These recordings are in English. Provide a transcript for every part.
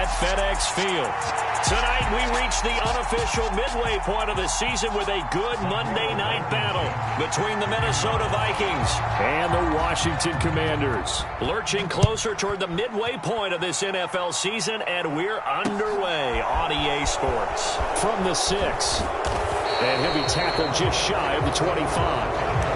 at FedEx Field. Tonight, we reach the unofficial midway point of the season with a good Monday night battle between the Minnesota Vikings and the Washington Commanders. Lurching closer toward the midway point of this NFL season, and we're underway on EA Sports. From the 6, and he'll be tackled just shy of the 25.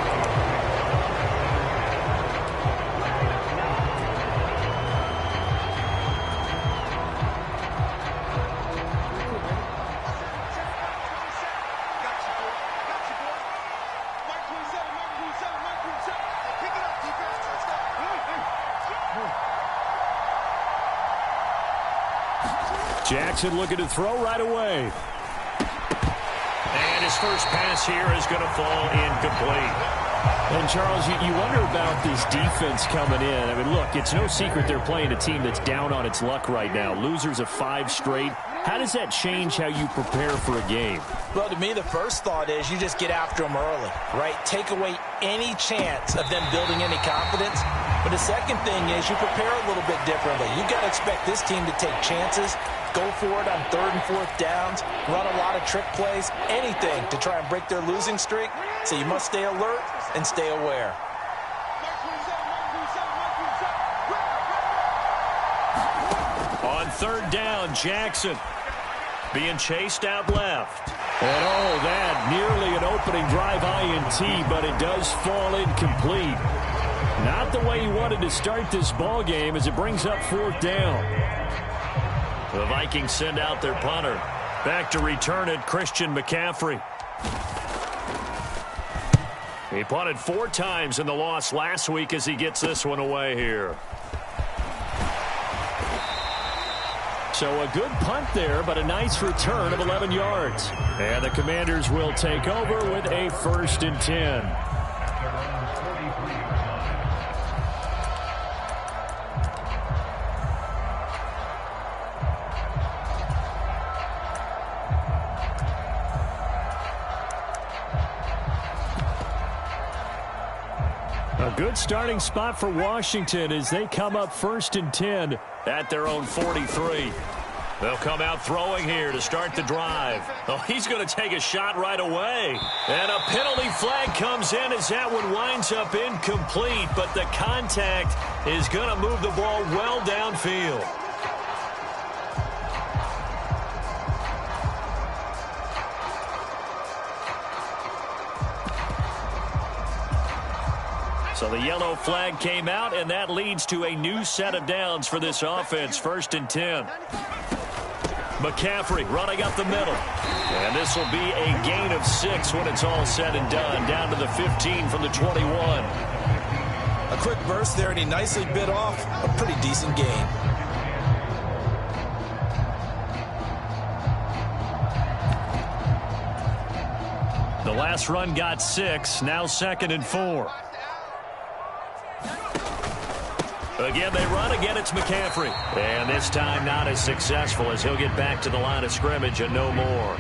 Jackson looking to throw right away. And his first pass here is going to fall incomplete. And, Charles, you wonder about this defense coming in. I mean, look, it's no secret they're playing a team that's down on its luck right now. Losers of 5 straight. How does that change how you prepare for a game? Well, to me, the first thought is you just get after them early, right? Take away any chance of them building any confidence. But the second thing is you prepare a little bit differently. You've got to expect this team to take chances, go for it on 3rd and 4th downs, run a lot of trick plays, anything to try and break their losing streak. So you must stay alert and stay aware. On 3rd down, Jackson being chased out left. And that nearly an opening drive INT, but it does fall incomplete. Not the way he wanted to start this ball game as it brings up 4th down. The Vikings send out their punter. Back to return it, Christian McCaffrey. He punted 4 times in the loss last week as he gets this one away here. So a good punt there, but a nice return of 11 yards. And the Commanders will take over with a 1st and 10. A good starting spot for Washington as they come up 1st and 10 at their own 43. They'll come out throwing here to start the drive. Oh, he's going to take a shot right away. And a penalty flag comes in as that one winds up incomplete, but the contact is going to move the ball well downfield. So the yellow flag came out, and that leads to a new set of downs for this offense. 1st and 10. McCaffrey running up the middle. And this will be a gain of 6 when it's all said and done. Down to the 15 from the 21. A quick burst there, and he nicely bit off a pretty decent gain. The last run got 6. Now 2nd and 4. Again, they run. Again, it's McCaffrey. And this time not as successful as he'll get back to the line of scrimmage and no more.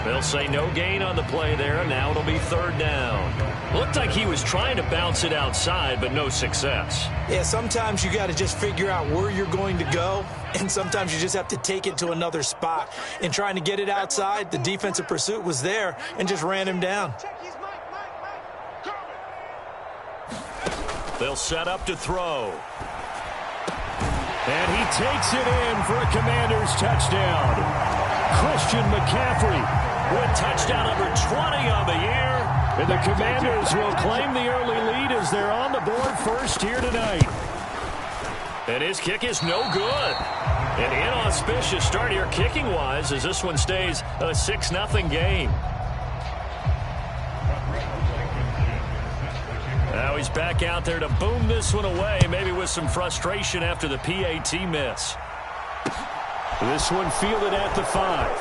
They'll say no gain on the play there. Now it'll be 3rd down. Looked like he was trying to bounce it outside, but no success. Yeah, sometimes you got to just figure out where you're going to go, and sometimes you just have to take it to another spot. In trying to get it outside, the defensive pursuit was there and just ran him down. They'll set up to throw. And he takes it in for a Commanders touchdown. Christian McCaffrey with touchdown number 20 on the year. And the Commanders will claim the early lead as they're on the board first here tonight. And his kick is no good. An inauspicious start here kicking-wise as this one stays a 6-0 game. Now he's back out there to boom this one away, maybe with some frustration after the PAT miss. This one fielded at the 5.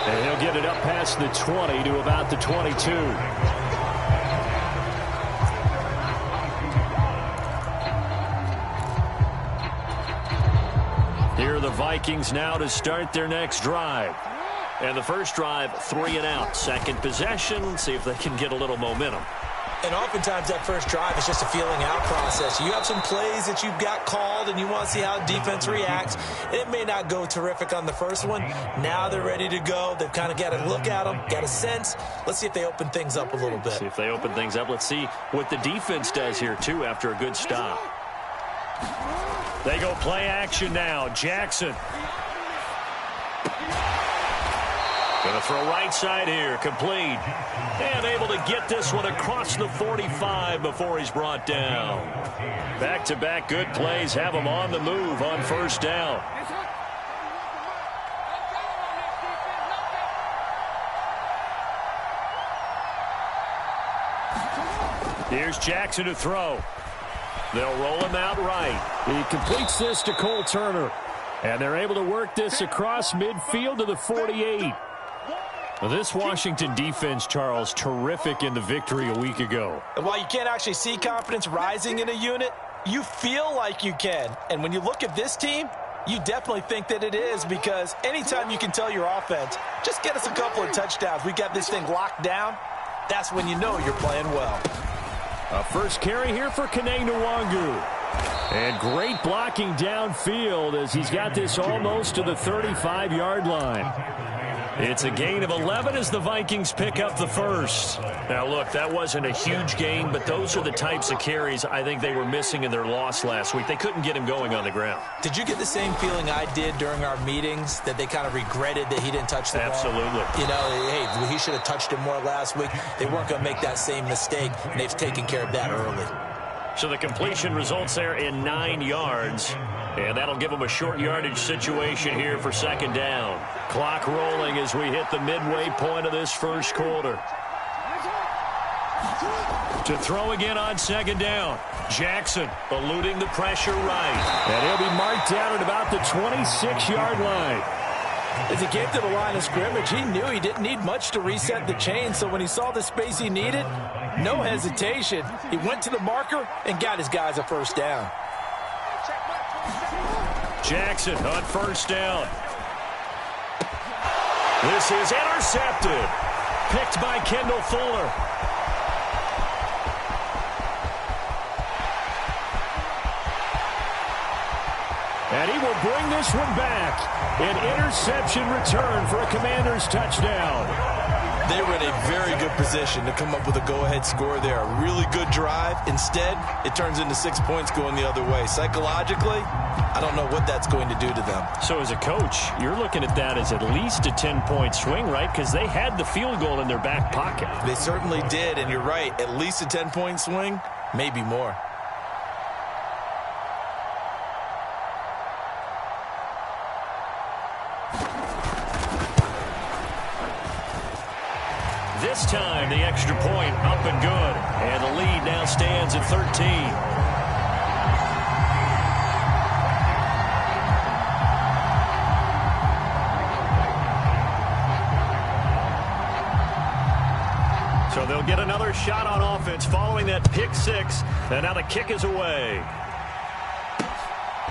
And he'll get it up past the 20 to about the 22. Here are the Vikings now to start their next drive. And the first drive, 3 and out. Second possession, see if they can get a little momentum. And oftentimes that first drive is just a feeling out process. You have some plays that you've got called and you want to see how defense reacts. It may not go terrific on the first one. Now they're ready to go. They've kind of got to look at them, got a sense. Let's see if they open things up a little bit. See if they open things up. Let's see what the defense does here, too, after a good stop. They go play action now. Jackson. Going to throw right side here. Complete. And able to get this one across the 45 before he's brought down. Back-to-back good plays have him on the move on first down. Here's Jackson to throw. They'll roll him out right. He completes this to Cole Turner. And they're able to work this across midfield to the 48. This Washington defense, Charles, terrific in the victory a week ago. While you can't actually see confidence rising in a unit, you feel like you can. And when you look at this team, you definitely think that it is, because anytime you can tell your offense, just get us a couple of touchdowns, we got this thing locked down, that's when you know you're playing well. A first carry here for Kene Nwangu. And great blocking downfield as he's got this almost to the 35-yard line. It's a gain of 11 as the Vikings pick up the first. Now, look, that wasn't a huge gain, but those are the types of carries I think they were missing in their loss last week. They couldn't get him going on the ground. Did you get the same feeling I did during our meetings, that they kind of regretted that he didn't touch the ball? Absolutely. You know, hey, he should have touched him more last week. They weren't going to make that same mistake, and they've taken care of that early. So the completion results there in 9 yards. And that'll give them a short yardage situation here for second down. Clock rolling as we hit the midway point of this first quarter. To throw again on second down. Jackson eluding the pressure right. And he'll be marked down at about the 26-yard line. As he came to the line of scrimmage, he knew he didn't need much to reset the chain. So when he saw the space he needed, no hesitation. He went to the marker and got his guys a first down. Jackson on first down. This is intercepted. Picked by Kendall Fuller. And he will bring this one back. An interception return for a Commanders touchdown. They were in a very good position to come up with a go-ahead score there. A really good drive. Instead, it turns into 6 points going the other way. Psychologically, I don't know what that's going to do to them. So as a coach, you're looking at that as at least a 10-point swing, right? Because they had the field goal in their back pocket. They certainly did, and you're right. At least a 10-point swing, maybe more. This time, the extra point up and good. And the lead now stands at 13. So they'll get another shot on offense following that pick six. And now the kick is away.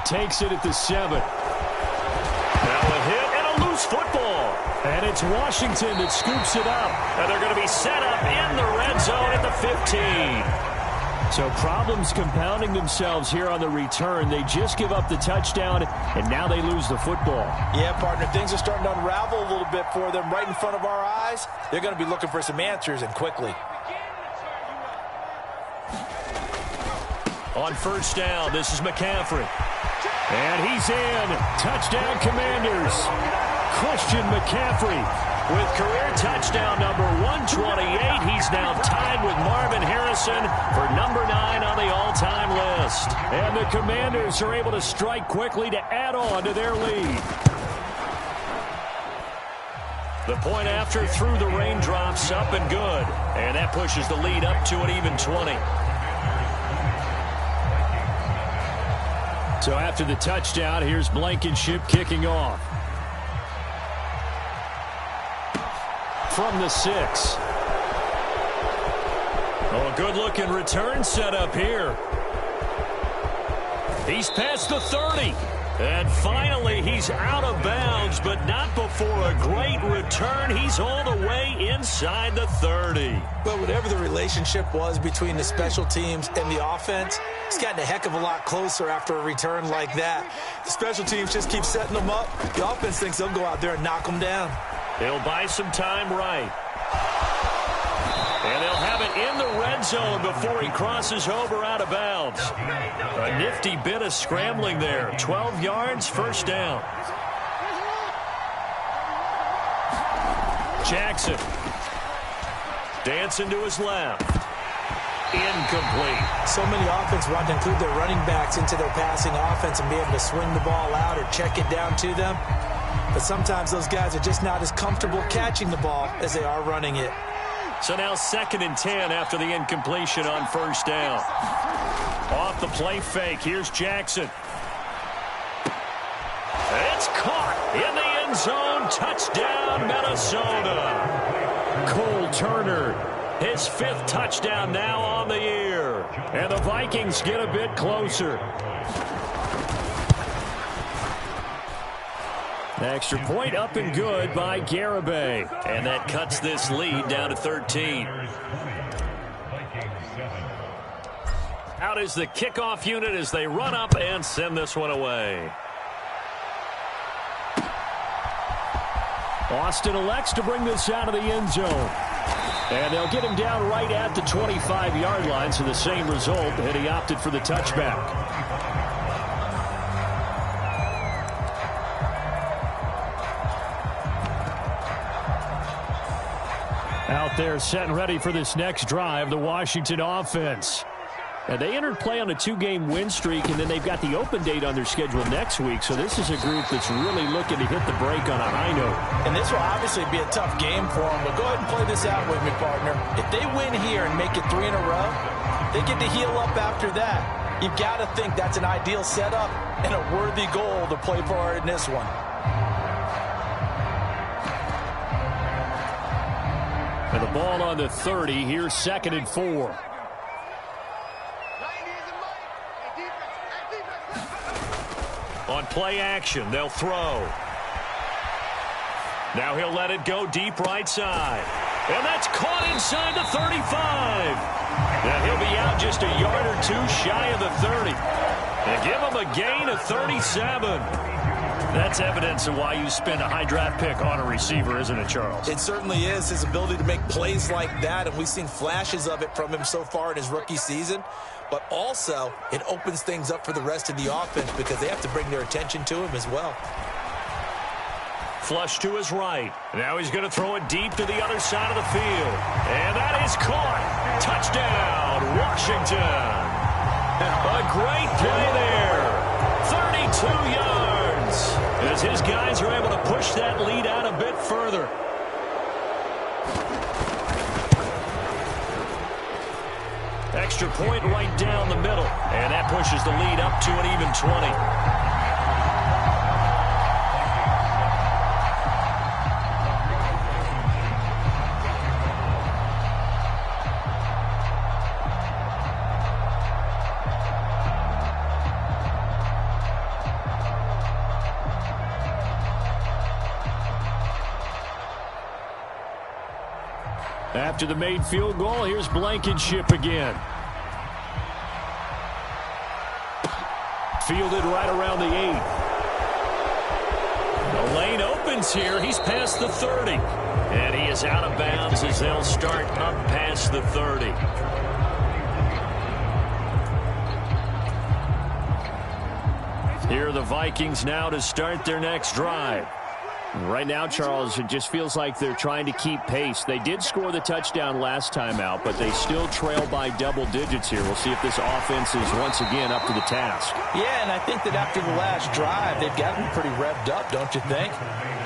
Takes it at the 7. Now a hit and a loose football. And it's Washington that scoops it up. And they're going to be set up in the red zone at the 15. So problems compounding themselves here on the return. They just give up the touchdown, and now they lose the football. Yeah, partner, things are starting to unravel a little bit for them right in front of our eyes. They're going to be looking for some answers, and quickly. On first down, this is McCaffrey. And he's in. Touchdown, Commanders. Christian McCaffrey with career touchdown number 128. He's now tied with Marvin Harrison for number 9 on the all-time list. And the Commanders are able to strike quickly to add on to their lead. The point after through the raindrops, up and good. And that pushes the lead up to an even 20. So after the touchdown, here's Blankenship kicking off. From the 6. Oh, good-looking return set up here. He's past the 30. And finally, he's out of bounds, but not before a great return. He's all the way inside the 30. Well, whatever the relationship was between the special teams and the offense, it's gotten a heck of a lot closer after a return like that. The special teams just keep setting them up. The offense thinks they'll go out there and knock them down. He'll buy some time right. And they'll have it in the red zone before he crosses over out of bounds. A nifty bit of scrambling there. 12 yards, first down. Jackson. Dancing to his left. Incomplete. So many offense want to include their running backs into their passing offense and be able to swing the ball out or check it down to them. But sometimes those guys are just not as comfortable catching the ball as they are running it. So now 2nd and 10 after the incompletion on first down. Off the play fake. Here's Jackson. It's caught in the end zone. Touchdown, Minnesota. Cole Turner, his 5th touchdown now on the year. And the Vikings get a bit closer. Extra point up and good by Garibay. And that cuts this lead down to 13. Out is the kickoff unit as they run up and send this one away. Austin elects to bring this out of the end zone. And they'll get him down right at the 25-yard line, so the same result, and he opted for the touchback. Out there set and ready for this next drive, the Washington offense. And they entered play on a 2-game win streak, and then they've got the open date on their schedule next week. So this is a group that's really looking to hit the break on a high note. And this will obviously be a tough game for them, but go ahead and play this out with me, partner. If they win here and make it 3 in a row, they get to heal up after that. You've got to think that's an ideal setup and a worthy goal to play for in this one. And the ball on the 30. Here's 2nd and 4. On play action, they'll throw. Now he'll let it go deep right side. And that's caught inside the 35. Now he'll be out just a yard or two shy of the 30. And give him a gain of 37. That's evidence of why you spend a high draft pick on a receiver, isn't it, Charles? It certainly is. His ability to make plays like that, and we've seen flashes of it from him so far in his rookie season. But also, it opens things up for the rest of the offense because they have to bring their attention to him as well. Flush to his right. Now he's going to throw it deep to the other side of the field. And that is caught. Touchdown, Washington. A great play there. 32 yards. As his guys are able to push that lead out a bit further. Extra point right down the middle. And that pushes the lead up to an even 20. After the made field goal, here's Blankenship again. Fielded right around the 8. The lane opens here. He's past the 30. And he is out of bounds as they'll start up past the 30. Here are the Vikings now to start their next drive. Right now, Charles, it just feels like they're trying to keep pace. They did score the touchdown last time out, but they still trail by double digits here. We'll see if this offense is once again up to the task. Yeah, and I think that after the last drive, they've gotten pretty revved up, don't you think?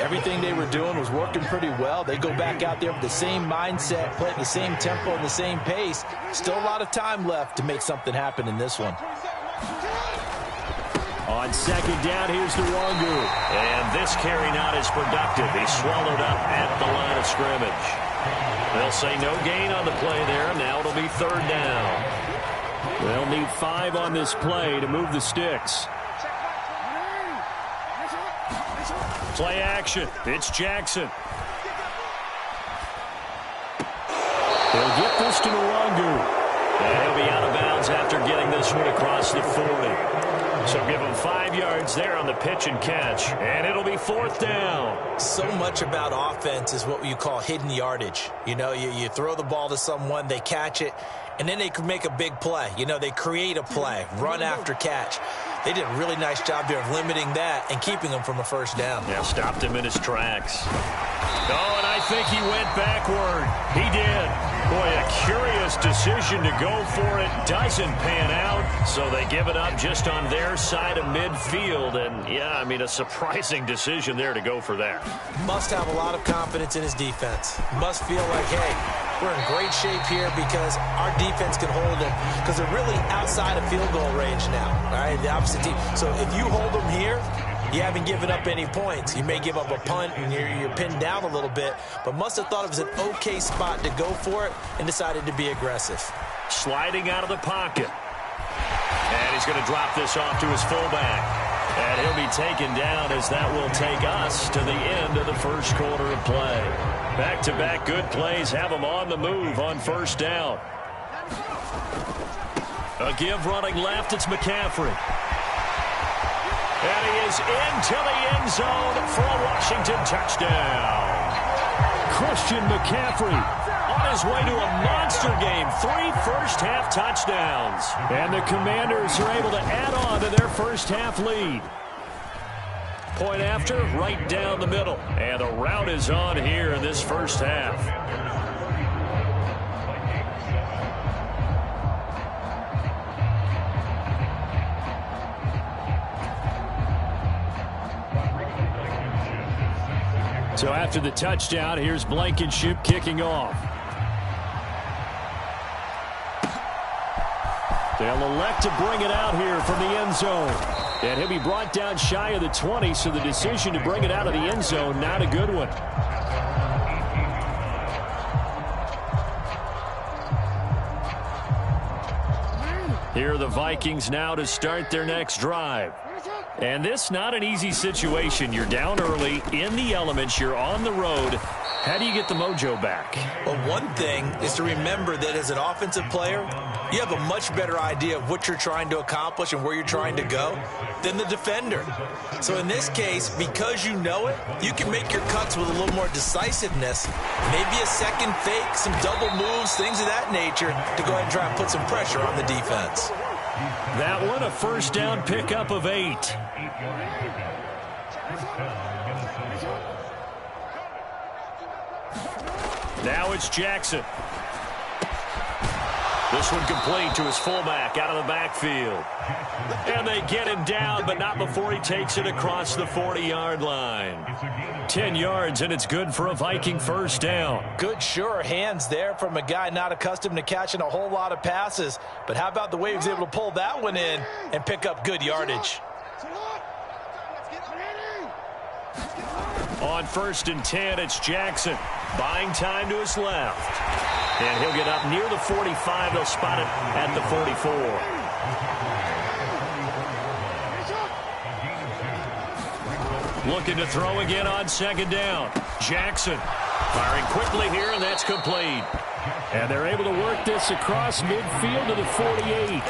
Everything they were doing was working pretty well. They go back out there with the same mindset, play at the same tempo and the same pace. Still a lot of time left to make something happen in this one. On second down, here's the Wangu. And this carry not as productive. He's swallowed up at the line of scrimmage. They'll say no gain on the play there. Now it'll be third down. They'll need 5 on this play to move the sticks. Play action. It's Jackson. He'll get this to Nwangu. And he'll be out of bounds after getting this one across the 40. So give him 5 yards there on the pitch and catch. And it'll be 4th down. So much about offense is what you call hidden yardage. You know, you throw the ball to someone, they catch it, and then they can make a big play. You know, they create a play, run after catch. They did a really nice job there of limiting that and keeping him from a first down. Yeah, stopped him in his tracks. Oh, and I think he went backward. He did. Boy, a curious decision to go for it. Doesn't pan out, so they give it up just on their side of midfield. And, yeah, I mean, a surprising decision there to go for that. Must have a lot of confidence in his defense. Must feel like, hey, we're in great shape here because our defense can hold them because they're really outside of field goal range now, all right, the opposite team. So if you hold them here, you haven't given up any points. You may give up a punt and you're pinned down a little bit, but must have thought it was an okay spot to go for it and decided to be aggressive. Sliding out of the pocket. And he's going to drop this off to his fullback. And he'll be taken down as that will take us to the end of the first quarter of play. Back-to-back good plays have him on the move on first down. A give running left, it's McCaffrey. And he is into the end zone for a Washington touchdown. Christian McCaffrey On his way to a monster game, 3 first-half touchdowns. And the Commanders are able to add on to their first-half lead. Point after, right down the middle. And the route is on here in this first half. So after the touchdown, here's Blankenship kicking off. They'll elect to bring it out here from the end zone. And he'll be brought down shy of the 20, so the decision to bring it out of the end zone, not a good one. Here are the Vikings now to start their next drive. And this not an easy situation. You're down early, in the elements, you're on the road. How do you get the mojo back? Well, one thing is to remember that as an offensive player, you have a much better idea of what you're trying to accomplish and where you're trying to go than the defender. So in this case, because you know it, you can make your cuts with a little more decisiveness. Maybe a second fake, some double moves, things of that nature to go ahead and try and put some pressure on the defense. That one, a first down pickup of 8. Now it's Jackson. This one complete to his fullback out of the backfield. And they get him down, but not before he takes it across the 40-yard line. 10 yards, and it's good for a Viking first down. Good, sure hands there from a guy not accustomed to catching a whole lot of passes. But how about the way he was able to pull that one in and pick up good yardage? On 1st and 10, it's Jackson. Buying time to his left. And he'll get up near the 45. They'll spot it at the 44. Looking to throw again on 2nd down. Jackson firing quickly here, and that's complete. And they're able to work this across midfield to the 48.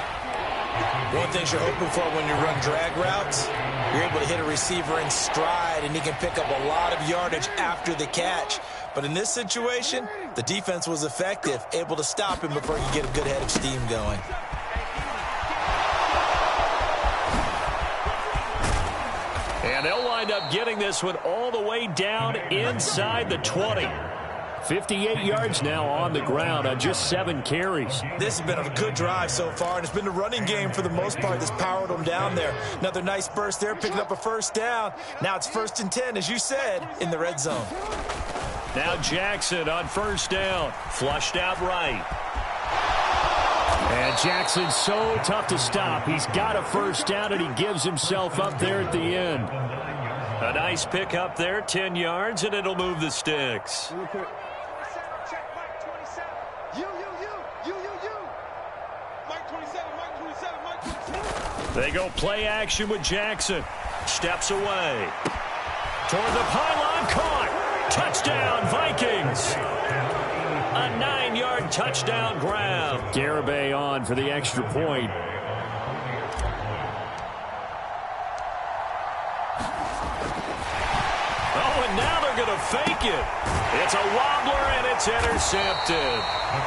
One thing you're hoping for when you run drag routes, you're able to hit a receiver in stride, and he can pick up a lot of yardage after the catch. But in this situation, the defense was effective, able to stop him before you get a good head of steam going. And they'll wind up getting this one all the way down inside the 20. 58 yards now on the ground on just 7 carries. This has been a good drive so far, and it's been the running game for the most part that's powered them down there. Another nice burst there, picking up a first down. Now it's 1st and 10, as you said, in the red zone. Now Jackson on 1st down. Flushed out right. And Jackson's so tough to stop. He's got a first down, and he gives himself up there at the end. A nice pick up there, 10 yards, and it'll move the sticks. Mike 27. Mike They go play action with Jackson. Steps away. Toward the pylon, caught. Touchdown, Vikings. A 9-yard touchdown grab. Garibay on for the extra point. Oh, and now they're going to fake it. It's a wobbler, and it's intercepted.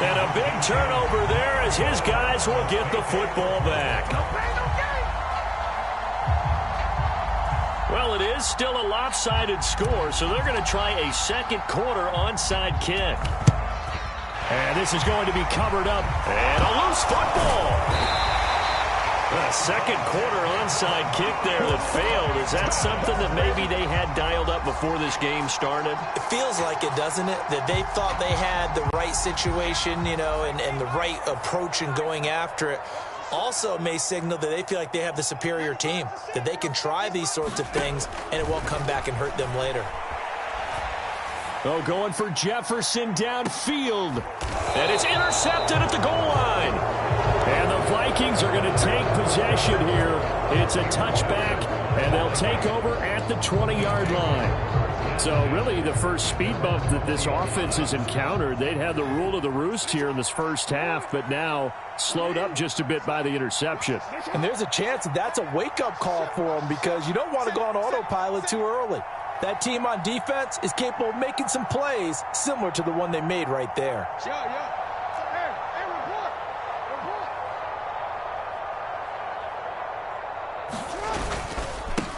And a big turnover there as his guys will get the football back. Well, it is still a lopsided score, so they're going to try a second quarter onside kick. And this is going to be covered up. And a loose football. A second quarter onside kick there that failed. Is that something that maybe they had dialed up before this game started? It feels like it, doesn't it? That they thought they had the right situation, you know, and the right approach in going after it. Also may signal that they feel like they have the superior team, that they can try these sorts of things and it won't come back and hurt them later. Oh, going for Jefferson downfield. And it's intercepted at the goal line. And the Vikings are going to take possession here. It's a touchback, and they'll take over at the 20-yard line. So really the first speed bump that this offense has encountered, they'd had the rule of the roost here in this first half, but now slowed up just a bit by the interception. And there's a chance that that's a wake-up call for them because you don't want to go on autopilot too early. That team on defense is capable of making some plays similar to the one they made right there.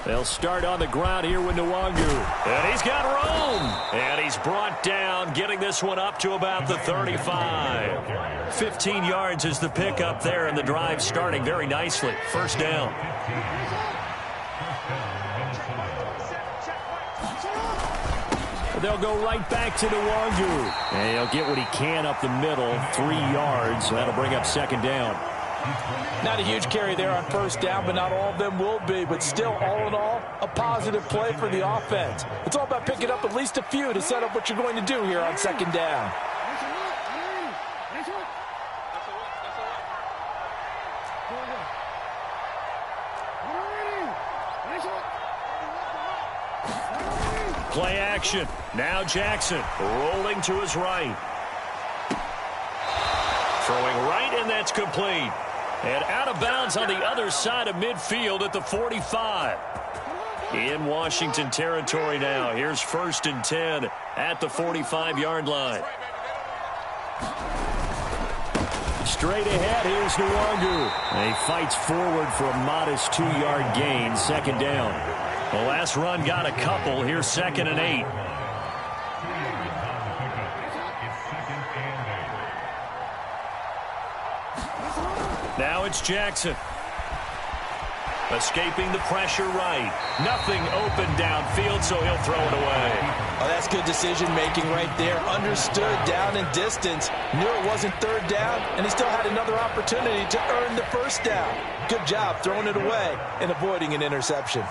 They'll start on the ground here with Nwangu. And he's got room. And he's brought down, getting this one up to about the 35. 15 yards is the pickup there, and the drive starting very nicely. First down. They'll go right back to Nwangu. And he'll get what he can up the middle, 3 yards. So that'll bring up second down. Not a huge carry there on first down, but not all of them will be. But still, all in all, a positive play for the offense. It's all about picking up at least a few to set up what you're going to do here on second down. Play action. Now Jackson rolling to his right. Throwing right, and that's complete. And out of bounds on the other side of midfield at the 45. In Washington territory now. Here's 1st and 10 at the 45-yard line. Straight ahead, here's Nwangu. He fights forward for a modest 2-yard gain, second down. The last run got a couple. Here's 2nd and 8. Now it's Jackson. Escaping the pressure right. Nothing open downfield, so he'll throw it away. Oh, that's good decision-making right there. Understood down and distance. Knew it wasn't third down, and he still had another opportunity to earn the first down. Good job throwing it away and avoiding an interception.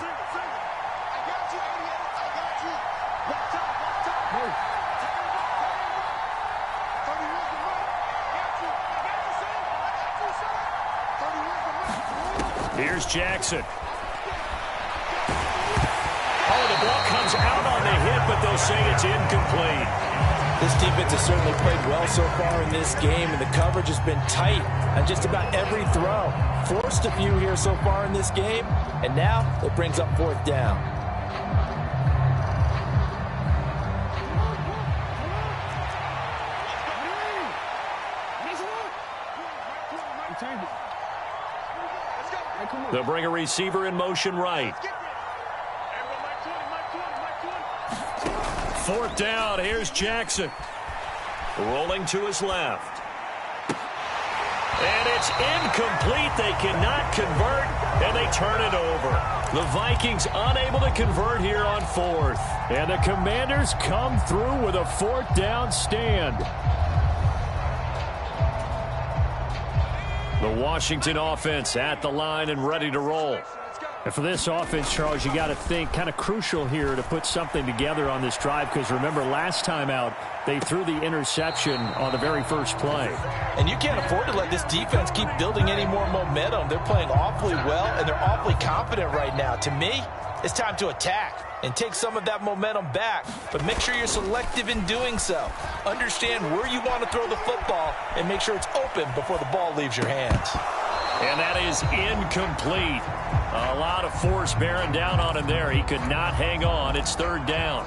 Here's Jackson. Oh, the ball comes out on the hit, but they'll say it's incomplete. This defense has certainly played well so far in this game, and the coverage has been tight on just about every throw. Forced a few here so far in this game, and now it brings up 4th down. They'll bring a receiver in motion right. 4th down. Here's Jackson. Rolling to his left. And it's incomplete. They cannot convert, and they turn it over. The Vikings unable to convert here on 4th. And the Commanders come through with a 4th down stand. The Washington offense at the line and ready to roll. And for this offense, Charles, you got to think kind of crucial here to put something together on this drive, because remember last time out they threw the interception on the very first play. And you can't afford to let this defense keep building any more momentum. They're playing awfully well, and they're awfully confident right now. To me, it's time to attack and take some of that momentum back, but make sure you're selective in doing so. Understand where you want to throw the football and make sure it's open before the ball leaves your hands. And that is incomplete. A lot of force bearing down on him there. He could not hang on. It's third down.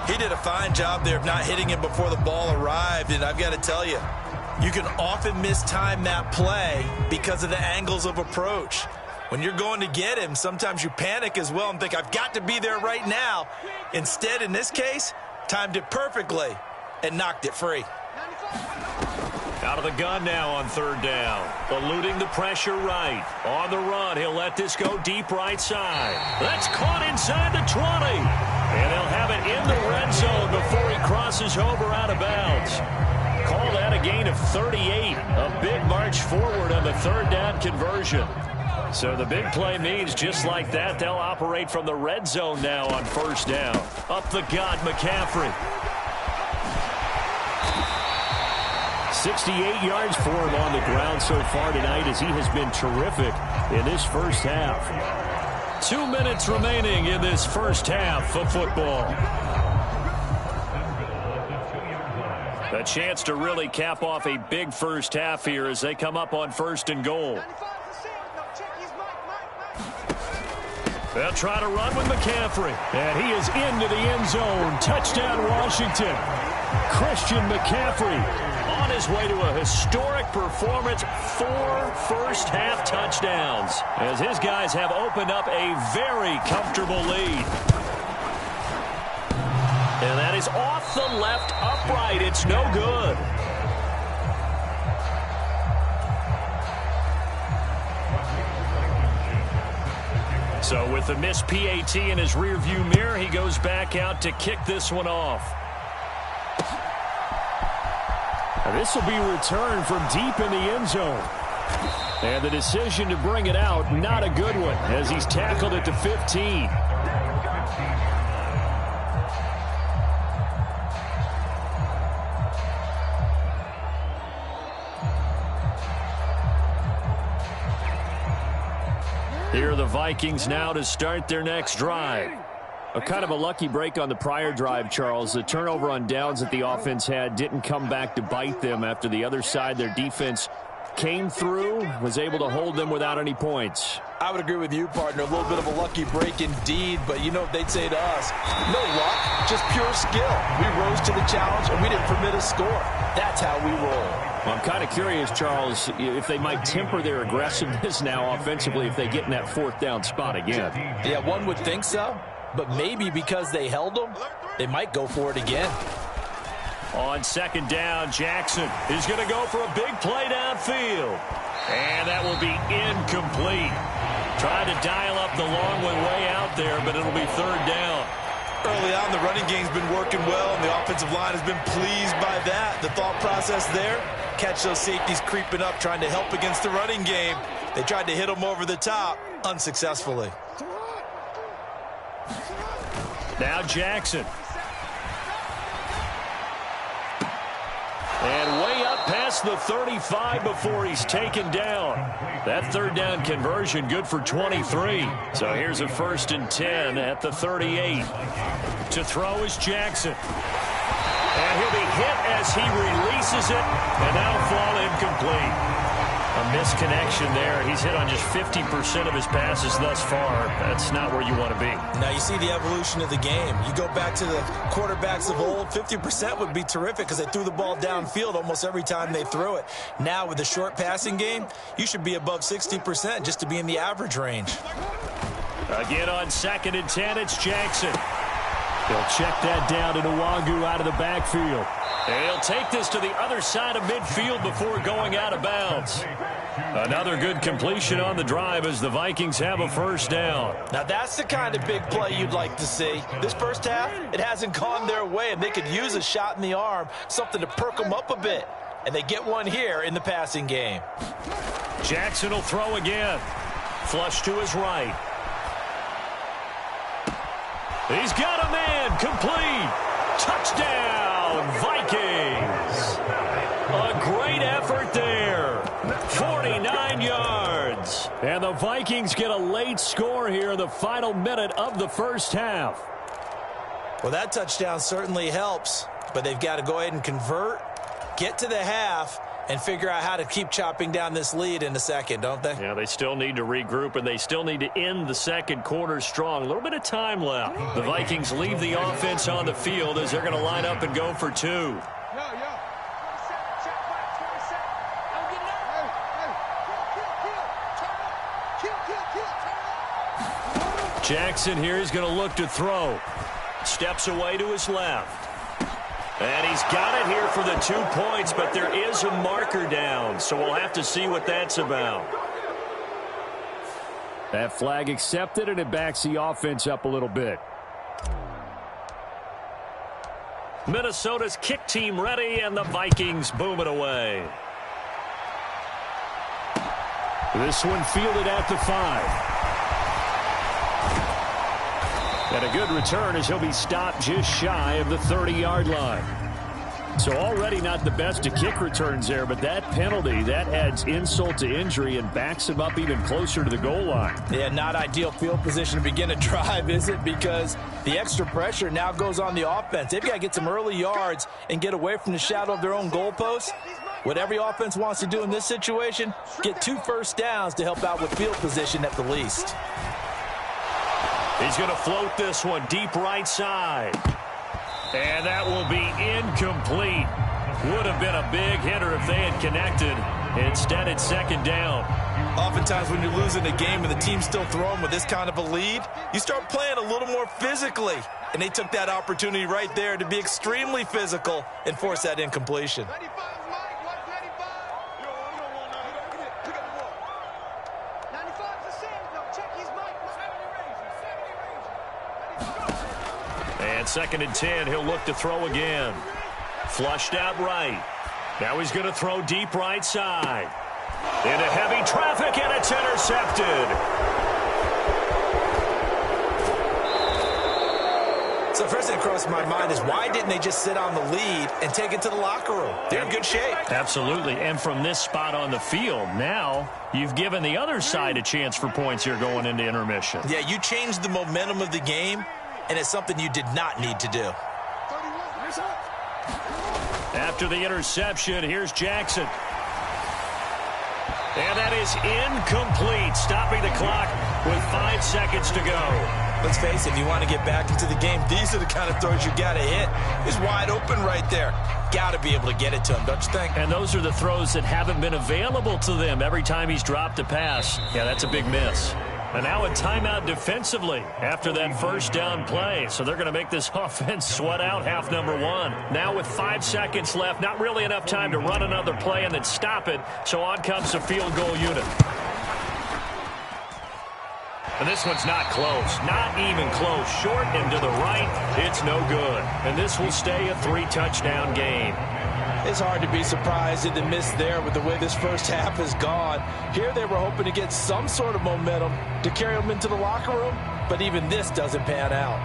He did a fine job there of not hitting him before the ball arrived, and I've got to tell you, you can often mistime that play because of the angles of approach. When you're going to get him, sometimes you panic as well and think, I've got to be there right now. Instead, in this case, timed it perfectly and knocked it free. Out of the gun now on third down. Eluding the pressure right. On the run, he'll let this go deep right side. That's caught inside the 20. And they'll have it in the red zone before he crosses over out of bounds. Call that a gain of 38. A big march forward on the third down conversion. So the big play means just like that, they'll operate from the red zone now on first down. Up the gut, McCaffrey. 68 yards for him on the ground so far tonight, as he has been terrific in this first half. 2 minutes remaining in this first half of football. A chance to really cap off a big first half here as they come up on first and goal. They'll try to run with McCaffrey. And he is into the end zone. Touchdown, Washington. Christian McCaffrey on his way to a historic performance. 4 first-half touchdowns as his guys have opened up a very comfortable lead. And that is off the left upright. It's no good. So with the missed PAT in his rearview mirror, he goes back out to kick this one off. And this will be returned from deep in the end zone. And the decision to bring it out, not a good one, as he's tackled at the 15. Here are the Vikings now to start their next drive. A kind of a lucky break on the prior drive, Charles. The turnover on downs that the offense had didn't come back to bite them after the other side. Their defense came through, was able to hold them without any points. I would agree with you, partner. A little bit of a lucky break indeed, but you know what they'd say to us? No luck, just pure skill. We rose to the challenge, and we didn't permit a score. That's how we roll. Well, I'm kind of curious, Charles, if they might temper their aggressiveness now offensively if they get in that fourth down spot again. Yeah, one would think so, but maybe because they held them, they might go for it again. On second down, Jackson is going to go for a big play downfield. And that will be incomplete. Trying to dial up the long one way out there, but it'll be third down. Early on, the running game's been working well, and the offensive line has been pleased by that. The thought process there, catch those safeties creeping up, trying to help against the running game. They tried to hit them over the top, unsuccessfully. Now Jackson. And way up past the 35 before he's taken down. That third down conversion good for 23. So here's a 1st and 10 at the 38. To throw is Jackson. And he'll be hit as he releases it, and that'll fall incomplete. A misconnection there. He's hit on just 50% of his passes thus far. That's not where you want to be. Now you see the evolution of the game. You go back to the quarterbacks of old, 50% would be terrific because they threw the ball downfield almost every time they threw it. Now with the short passing game, you should be above 60% just to be in the average range. Again on 2nd and 10, it's Jackson. They'll check that down to Nwagu out of the backfield. And he'll take this to the other side of midfield before going out of bounds. Another good completion on the drive as the Vikings have a first down. Now that's the kind of big play you'd like to see. This first half, it hasn't gone their way, and they could use a shot in the arm, something to perk them up a bit. And they get one here in the passing game. Jackson will throw again. Flush to his right. He's got a man. Complete. Touchdown, Vikings. A great effort there. 49 yards. And the Vikings get a late score here in the final minute of the first half. Well, that touchdown certainly helps, but they've got to go ahead and convert, get to the half, and figure out how to keep chopping down this lead in a second, don't they? Yeah, they still need to regroup, and they still need to end the second quarter strong. A little bit of time left. The Vikings leave the offense on the field as they're going to line up and go for two. Jackson here is going to look to throw. Steps away to his left. And he's got it here for the 2 points, but there is a marker down, so we'll have to see what that's about. That flag accepted, and it backs the offense up a little bit. Minnesota's kick team ready, and the Vikings boom it away. This one fielded at the 5. And a good return as he'll be stopped just shy of the 30-yard line. So already not the best of kick returns there, but that penalty, that adds insult to injury and backs him up even closer to the goal line. Yeah, not ideal field position to begin a drive, is it? Because the extra pressure now goes on the offense. They've got to get some early yards and get away from the shadow of their own goalposts. What every offense wants to do in this situation, get 2 first downs to help out with field position at the least. He's going to float this one deep right side. And that will be incomplete. Would have been a big hitter if they had connected. Instead, it's second down. Oftentimes when you're losing a game and the team's still throwing with this kind of a lead, you start playing a little more physically. And they took that opportunity right there to be extremely physical and force that incompletion. And second and 10, he'll look to throw again. Flushed out right. Now he's going to throw deep right side. Into heavy traffic, and it's intercepted. So first thing that crossed my mind is why didn't they just sit on the lead and take it to the locker room? They're in good shape. Absolutely. And from this spot on the field, now you've given the other side a chance for points here going into intermission. Yeah, you changed the momentum of the game, and it's something you did not need to do. After the interception, here's Jackson. And that is incomplete, stopping the clock with 5 seconds to go. Let's face it, if you want to get back into the game, these are the kind of throws you got to hit. He's wide open right there. Got to be able to get it to him, don't you think? And those are the throws that haven't been available to them every time he's dropped a pass. Yeah, that's a big miss. And now a timeout defensively after that first down play. So they're going to make this offense sweat out half number one. Now with 5 seconds left, not really enough time to run another play and then stop it. So on comes the field goal unit. And this one's not close. Not even close. Short and to the right. It's no good. And this will stay a 3-touchdown game. It's hard to be surprised at the miss there with the way this first half has gone. Here they were hoping to get some sort of momentum to carry them into the locker room, but even this doesn't pan out.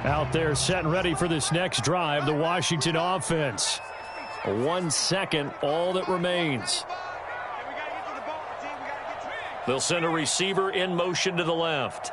Out there set and ready for this next drive, the Washington offense. 1 second, all that remains. They'll send a receiver in motion to the left.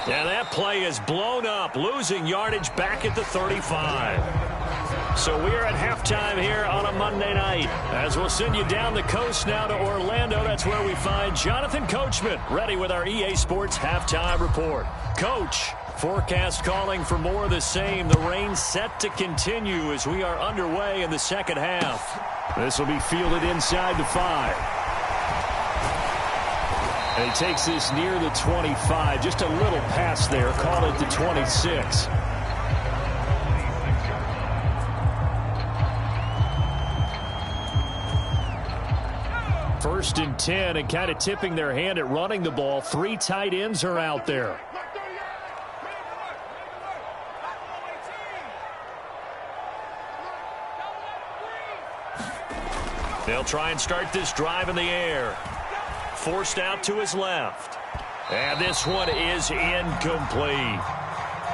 And that play is blown up, losing yardage back at the 35. So we're at halftime here on a Monday night. As we'll send you down the coast now to Orlando. That's where we find Jonathan Coachman, ready with our EA Sports Halftime Report. Coach, forecast calling for more of the same. The rain set to continue as we are underway in the second half. This will be fielded inside the 5. And he takes this near the 25. Just a little pass there. Call it the 26. First and 10, and kind of tipping their hand at running the ball. 3 tight ends are out there. They'll try and start this drive in the air. forced out to his left. And this one is incomplete.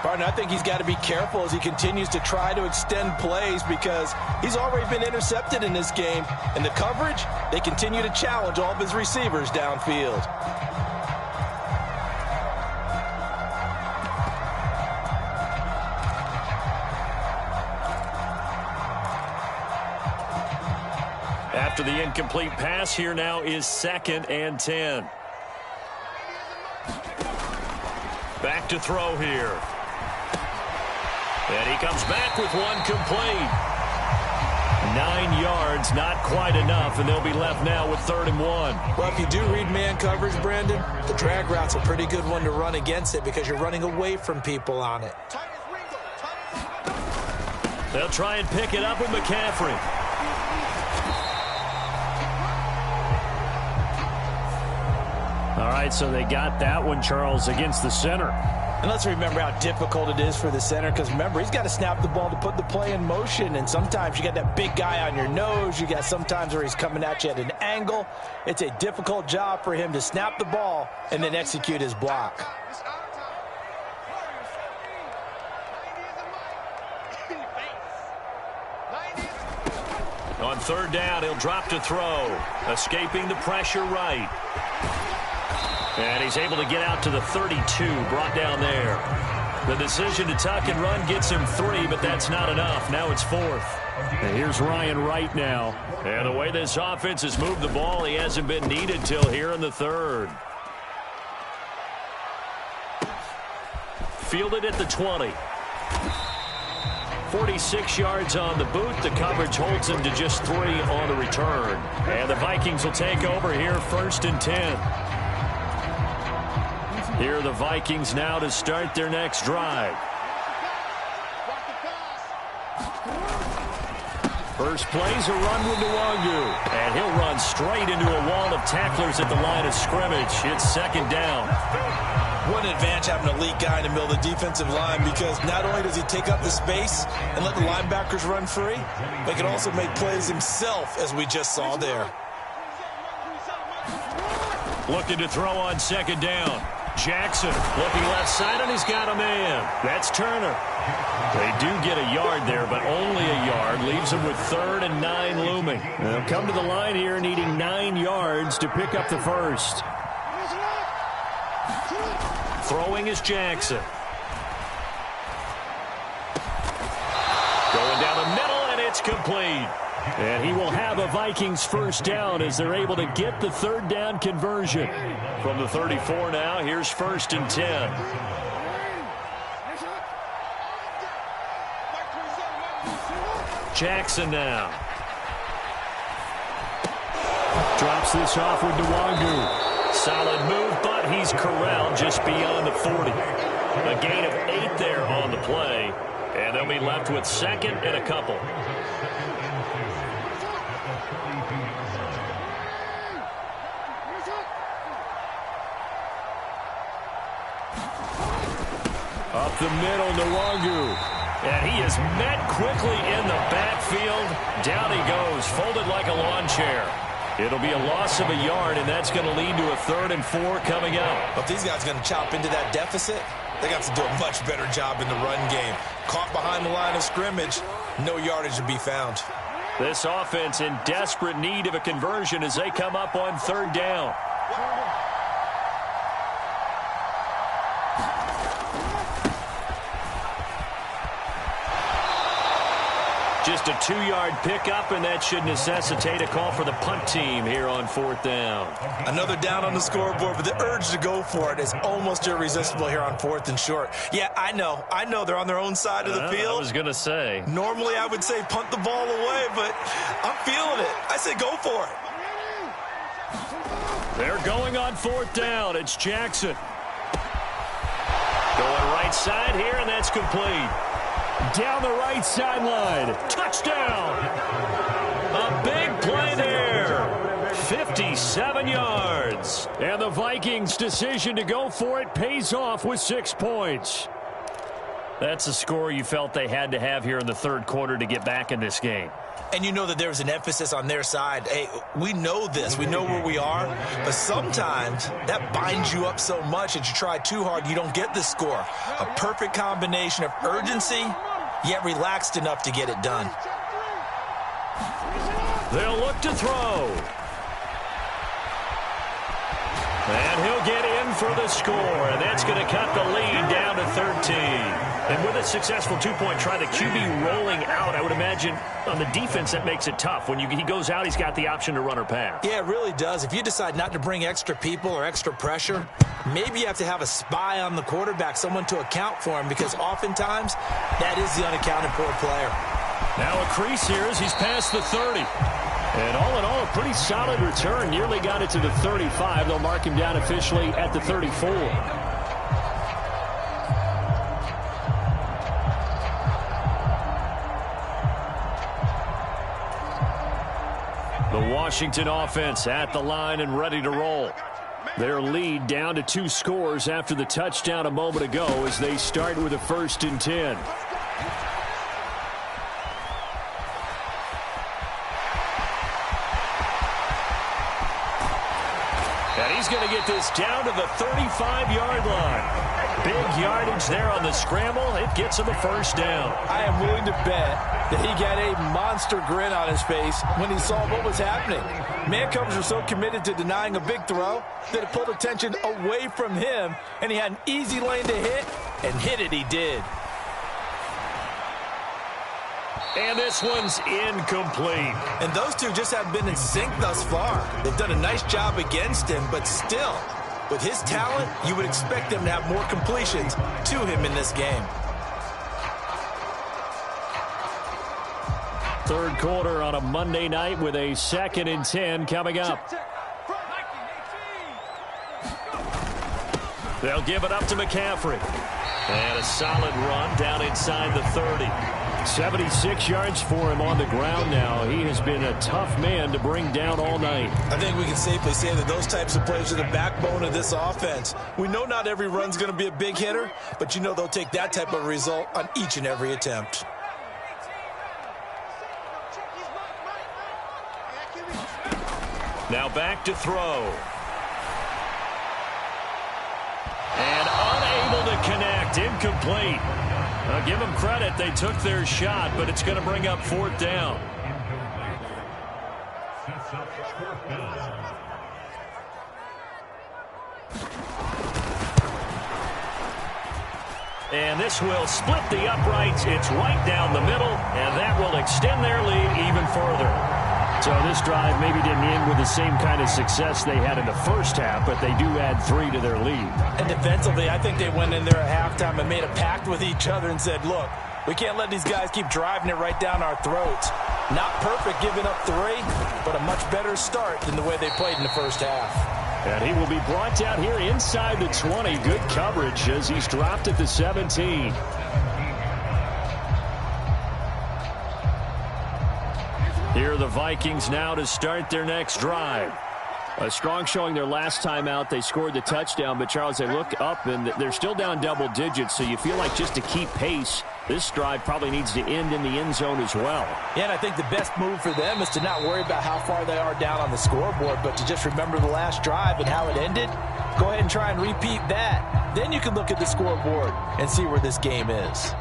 Partner, I think he's got to be careful as he continues to try to extend plays because he's already been intercepted in this game. And the coverage, they continue to challenge all of his receivers downfield. After the incomplete pass, here now is 2nd and 10. Back to throw here. And he comes back with one complete. 9 yards, not quite enough, and they'll be left now with 3rd and 1. Well, if you do read man coverage, Brandon, the drag route's a pretty good one to run against it because you're running away from people on it. They'll try and pick it up with McCaffrey. All right, so they got that one, Charles, against the center. And let's remember how difficult it is for the center because, remember, he's got to snap the ball to put the play in motion. And sometimes you got that big guy on your nose. You got sometimes where he's coming at you at an angle. It's a difficult job for him to snap the ball and then execute his block. On 3rd down, he'll drop to throw. Escaping the pressure right. And he's able to get out to the 32, brought down there. The decision to tuck and run gets him 3, but that's not enough. Now it's 4th. And here's Ryan Wright now. And the way this offense has moved the ball, he hasn't been needed till here in the 3rd. Fielded at the 20. 46 yards on the boot. The coverage holds him to just 3 on the return. And the Vikings will take over here, 1st and 10. Here are the Vikings now to start their next drive. First play's a run with Nwangu. And he'll run straight into a wall of tacklers at the line of scrimmage. It's 2nd down. What an advantage having an elite guy in the middle of the defensive line because not only does he take up the space and let the linebackers run free, but he can also make plays himself, as we just saw there. Looking to throw on 2nd down. Jackson looking left side, and he's got a man. That's Turner. They do get a yard there, but only a yard. Leaves them with 3rd and 9 looming. They'll come to the line here needing 9 yards to pick up the first. Throwing is Jackson. Going down the middle, and it's complete. And he will have a Vikings first down as they're able to get the 3rd down conversion. From the 34 now, here's 1st and 10. Jackson now. Drops this off with Nwangu. Solid move, but he's corralled just beyond the 40. A gain of 8 there on the play, and they'll be left with 2nd and a couple. Up the middle, Nwangu. And he is met quickly in the backfield. Down he goes, folded like a lawn chair. It'll be a loss of a yard, and that's going to lead to a 3rd and 4 coming up. If these guys are going to chop into that deficit, they got to do a much better job in the run game. Caught behind the line of scrimmage, no yardage to be found. This offense in desperate need of a conversion as they come up on 3rd down. Just a 2-yard pickup, and that should necessitate a call for the punt team here on 4th down. Another down on the scoreboard, but the urge to go for it is almost irresistible here on 4th and short. Yeah, I know they're on their own side of the field. I was going to say. Normally I would say punt the ball away, but I'm feeling it. I say go for it. They're going on 4th down. It's Jackson. Going right side here, and that's complete. Down the right sideline. Touchdown. A big play there. 57 yards. And the Vikings' decision to go for it pays off with 6 points. That's a score you felt they had to have here in the 3rd quarter to get back in this game. And you know that there was an emphasis on their side. Hey, we know this. We know where we are. But sometimes that binds you up so much that you try too hard, you don't get the score. A perfect combination of urgency, yet relaxed enough to get it done. They'll look to throw. And he'll get in for the score, and that's going to cut the lead down to 13. And with a successful two-point try, the QB rolling out, I would imagine on the defense that makes it tough. When he goes out, he's got the option to run or pass. Yeah, it really does. If you decide not to bring extra people or extra pressure, maybe you have to have a spy on the quarterback, someone to account for him, because oftentimes that is the unaccounted for player. Now a crease here as he's past the 30. And all in all, a pretty solid return. Nearly got it to the 35. They'll mark him down officially at the 34. The Washington offense at the line and ready to roll. Their lead down to 2 scores after the touchdown a moment ago as they start with a 1st and 10. And he's going to get this down to the 35-yard line. Big yardage there on the scramble. It gets him a 1st down. I am willing to bet that he got a monster grin on his face when he saw what was happening. Mancovers were so committed to denying a big throw that it pulled attention away from him, and he had an easy lane to hit, and hit it he did. And this one's incomplete. And those two just haven't been in sync thus far. They've done a nice job against him, but still, with his talent, you would expect them to have more completions to him in this game. 3rd quarter on a Monday night with a 2nd and 10 coming up. They'll give it up to McCaffrey. And a solid run down inside the 30. 76 yards for him on the ground now. He has been a tough man to bring down all night. I think we can safely say that those types of plays are the backbone of this offense. We know not every run's going to be a big hitter, but you know they'll take that type of result on each and every attempt. Now back to throw. And unable to connect. Incomplete. I'll give them credit. They took their shot, but it's going to bring up 4th down. And this will split the uprights. It's right down the middle, and that will extend their lead even further. So this drive maybe didn't end with the same kind of success they had in the first half, but they do add 3 to their lead. And defensively, I think they went in there at halftime and made a pact with each other and said, look, we can't let these guys keep driving it right down our throats. Not perfect giving up 3, but a much better start than the way they played in the first half. And he will be brought down here inside the 20. Good coverage as he's dropped at the 17. Here are the Vikings now to start their next drive. A strong showing their last time out. They scored the touchdown, but Charles, they look up and they're still down double digits, so you feel like just to keep pace, this drive probably needs to end in the end zone as well. Yeah, and I think the best move for them is to not worry about how far they are down on the scoreboard, but to just remember the last drive and how it ended. Go ahead and try and repeat that. Then you can look at the scoreboard and see where this game is.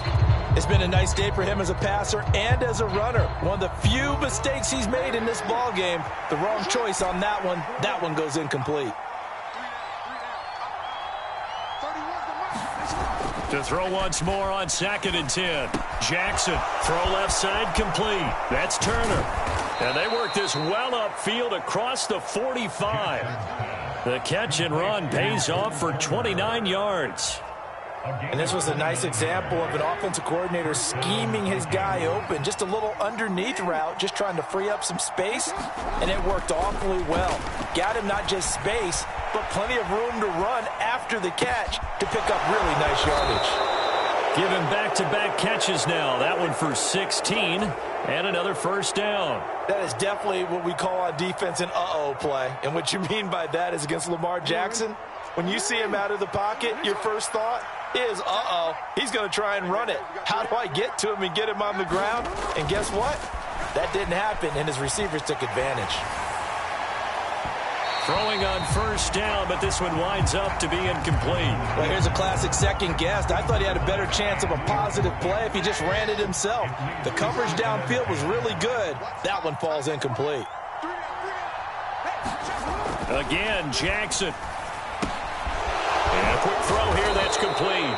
It's been a nice day for him as a passer and as a runner. One of the few mistakes he's made in this ball game. The wrong choice on that one. That one goes incomplete. To throw once more on 2nd and 10. Jackson, throw left side, complete. That's Turner. And they work this well upfield across the 45. The catch and run pays off for 29 yards. And this was a nice example of an offensive coordinator scheming his guy open. Just a little underneath route, just trying to free up some space, and it worked awfully well. Got him not just space, but plenty of room to run after the catch to pick up really nice yardage. Give him back-to-back catches now. That one for 16, and another 1st down. That is definitely what we call on defense an uh-oh play. And what you mean by that is against Lamar Jackson, when you see him out of the pocket, your first thought is, uh-oh, he's going to try and run it. How do I get to him and get him on the ground? And guess what? That didn't happen, and his receivers took advantage. Throwing on first down, but this one winds up to be incomplete. Well, here's a classic second guess. I thought he had a better chance of a positive play if he just ran it himself. The coverage downfield was really good. That one falls incomplete. Again, Jackson. And a quick throw here that's complete.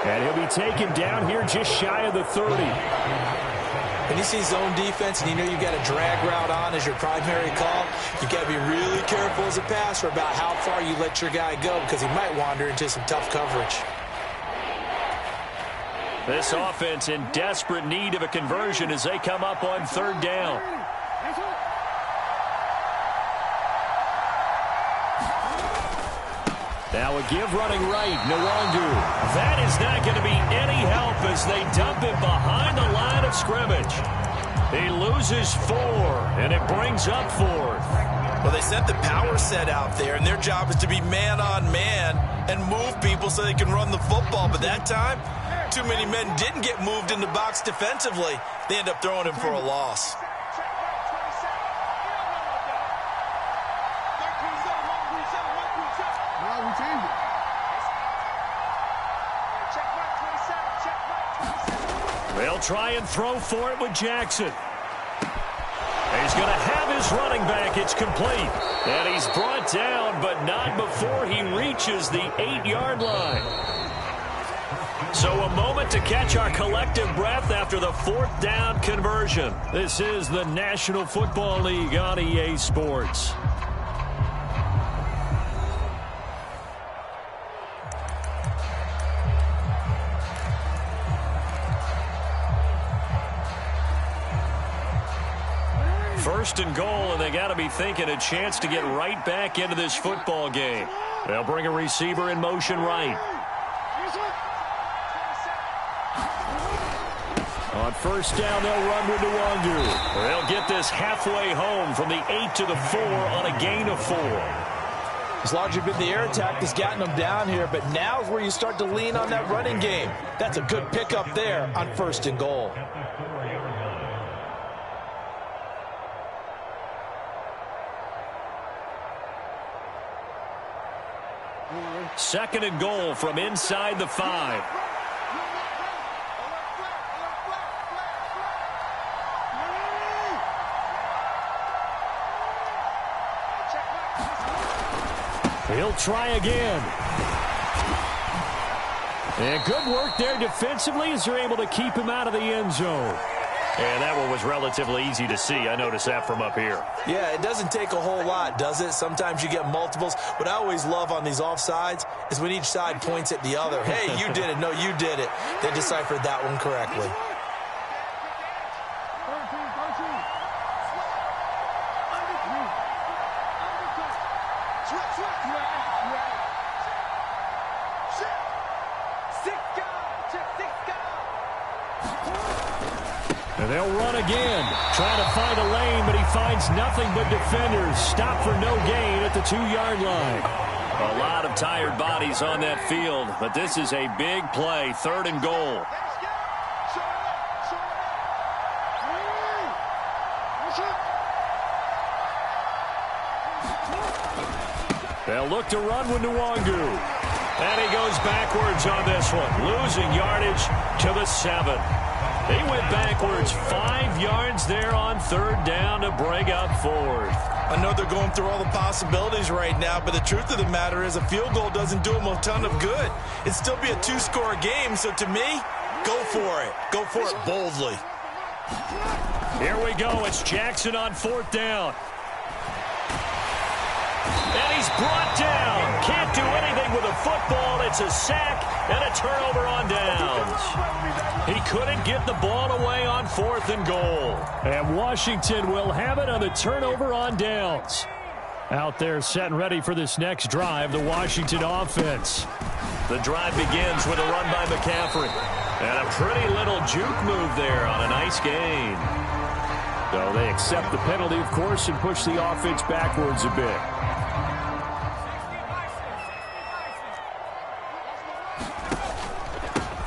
And he'll be taken down here just shy of the 30. When you see zone defense and you know you've got a drag route on as your primary call, you've got to be really careful as a passer about how far you let your guy go because he might wander into some tough coverage. This offense in desperate need of a conversion as they come up on third down. Now a give running right, Nwangu. That is not going to be any help as they dump him behind the line of scrimmage. He loses 4, and it brings up 4th. Well, they sent the power set out there, and their job is to be man-on-man and move people so they can run the football. But that time, too many men didn't get moved in the box defensively. They end up throwing him for a loss. They'll try and throw for it with Jackson. He's going to have his running back. It's complete. And he's brought down, but not before he reaches the 8-yard line. So a moment to catch our collective breath after the 4th down conversion. This is the National Football League on EA Sports. First and goal, and they got to be thinking a chance to get right back into this football game. They'll bring a receiver in motion right. On first down, they'll run with Nwangu. They'll get this halfway home from the 8 to the 4 on a gain of 4. It's largely been the air attack that's gotten them down here, but now is where you start to lean on that running game. That's a good pickup there on first and goal. Second and goal from inside the 5. He'll try again. And good work there defensively as they're able to keep him out of the end zone. And that one was relatively easy to see. I noticed that from up here. Yeah, it doesn't take a whole lot, does it? Sometimes you get multiples. What I always love on these offsides is when each side points at the other. Hey, you did it. No, you did it. They deciphered that one correctly. And they'll run again, trying to find a lane, but he finds nothing but defenders. Stop for no gain at the 2-yard line. A lot of tired bodies on that field, but this is a big play, third and goal. They'll look to run with Nwangu. And he goes backwards on this one, losing yardage to the 7. He went backwards 5 yards there on third down to bring up 4th. I know they're going through all the possibilities right now, but the truth of the matter is a field goal doesn't do them a ton of good. It'd still be a 2-score game, so to me, go for it. Go for it boldly. Here we go. It's Jackson on 4th down. And he's brought down. Can't do anything with a football. It's a sack and a turnover on downs. He couldn't get the ball away on 4th and goal. And Washington will have it on the turnover on downs. Out there set and ready for this next drive, the Washington offense. The drive begins with a run by McCaffrey. And a pretty little juke move there on a nice gain. So they accept the penalty, of course, and push the offense backwards a bit.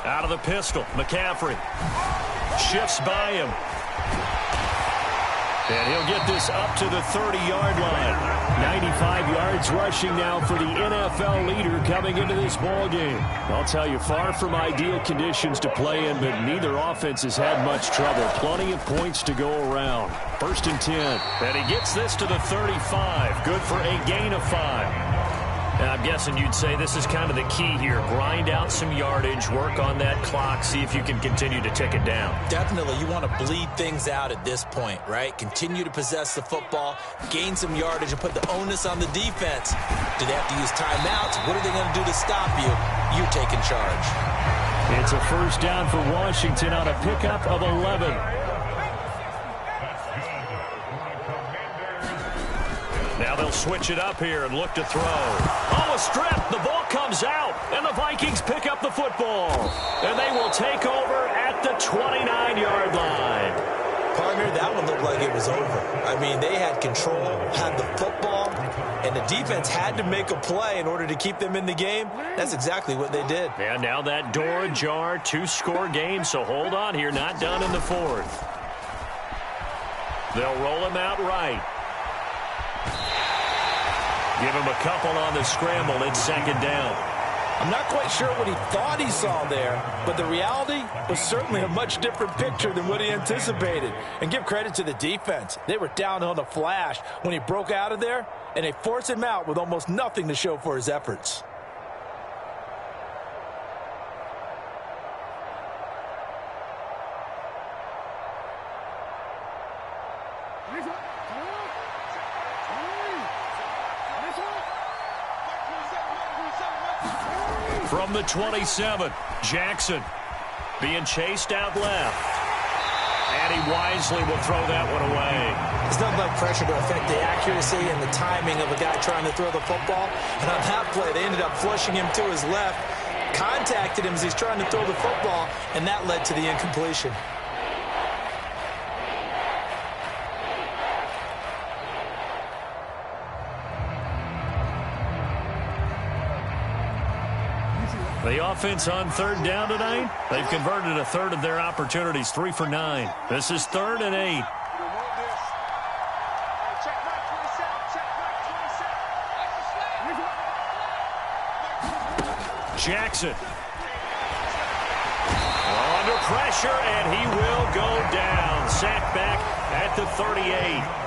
Out of the pistol, McCaffrey shifts by him. And he'll get this up to the 30-yard line. 95 yards rushing now for the NFL leader coming into this ball game. I'll tell you, far from ideal conditions to play in, but neither offense has had much trouble. Plenty of points to go around. 1st and 10. And he gets this to the 35. Good for a gain of 5. And I'm guessing you'd say this is kind of the key here. Grind out some yardage, work on that clock, see if you can continue to tick it down. Definitely, you want to bleed things out at this point, right? Continue to possess the football, gain some yardage, and put the onus on the defense. Do they have to use timeouts? What are they going to do to stop you? You're taking charge. It's a 1st down for Washington on a pickup of 11. Now they'll switch it up here and look to throw. Oh, a strip. The ball comes out, and the Vikings pick up the football. And they will take over at the 29-yard line. Partner, that one looked like it was over. I mean, they had control, had the football, and the defense had to make a play in order to keep them in the game. That's exactly what they did. And now that door ajar, 2-score game, so hold on here, not done in the 4th. They'll roll him out right. Give him a couple on the scramble. It's 2nd down. I'm not quite sure what he thought he saw there, but the reality was certainly a much different picture than what he anticipated. And give credit to the defense. They were down on the flash when he broke out of there, and they forced him out with almost nothing to show for his efforts. From the 27, Jackson being chased out left. And he wisely will throw that one away. There's nothing like pressure to affect the accuracy and the timing of a guy trying to throw the football. And on that play, they ended up flushing him to his left, contacted him as he's trying to throw the football, and that led to the incompletion. The offense on 3rd down tonight, they've converted a third of their opportunities, 3 for 9. This is 3rd and 8. Jackson. Under pressure, and he will go down. Sacked back at the 38.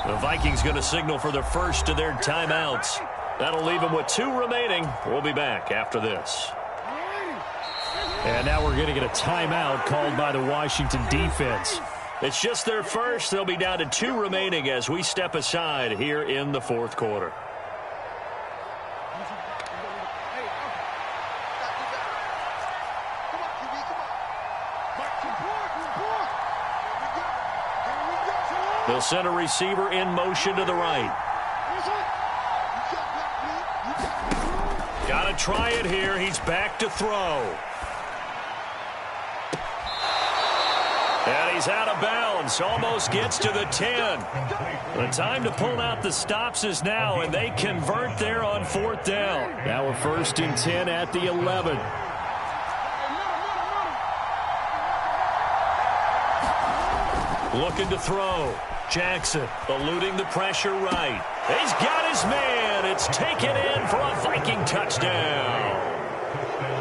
The Vikings going to signal for the first of their timeouts. That'll leave them with 2 remaining. We'll be back after this. And now we're going to get a timeout called by the Washington defense. It's just their first. They'll be down to 2 remaining as we step aside here in the 4th quarter. They'll send a receiver in motion to the right. Got to try it here. He's back to throw. And he's out of bounds. Almost gets to the 10. The time to pull out the stops is now, and they convert there on 4th down. Now a 1st and 10 at the 11. Looking to throw. Jackson eluding the pressure right. He's got his man. It's taken in for a Viking touchdown.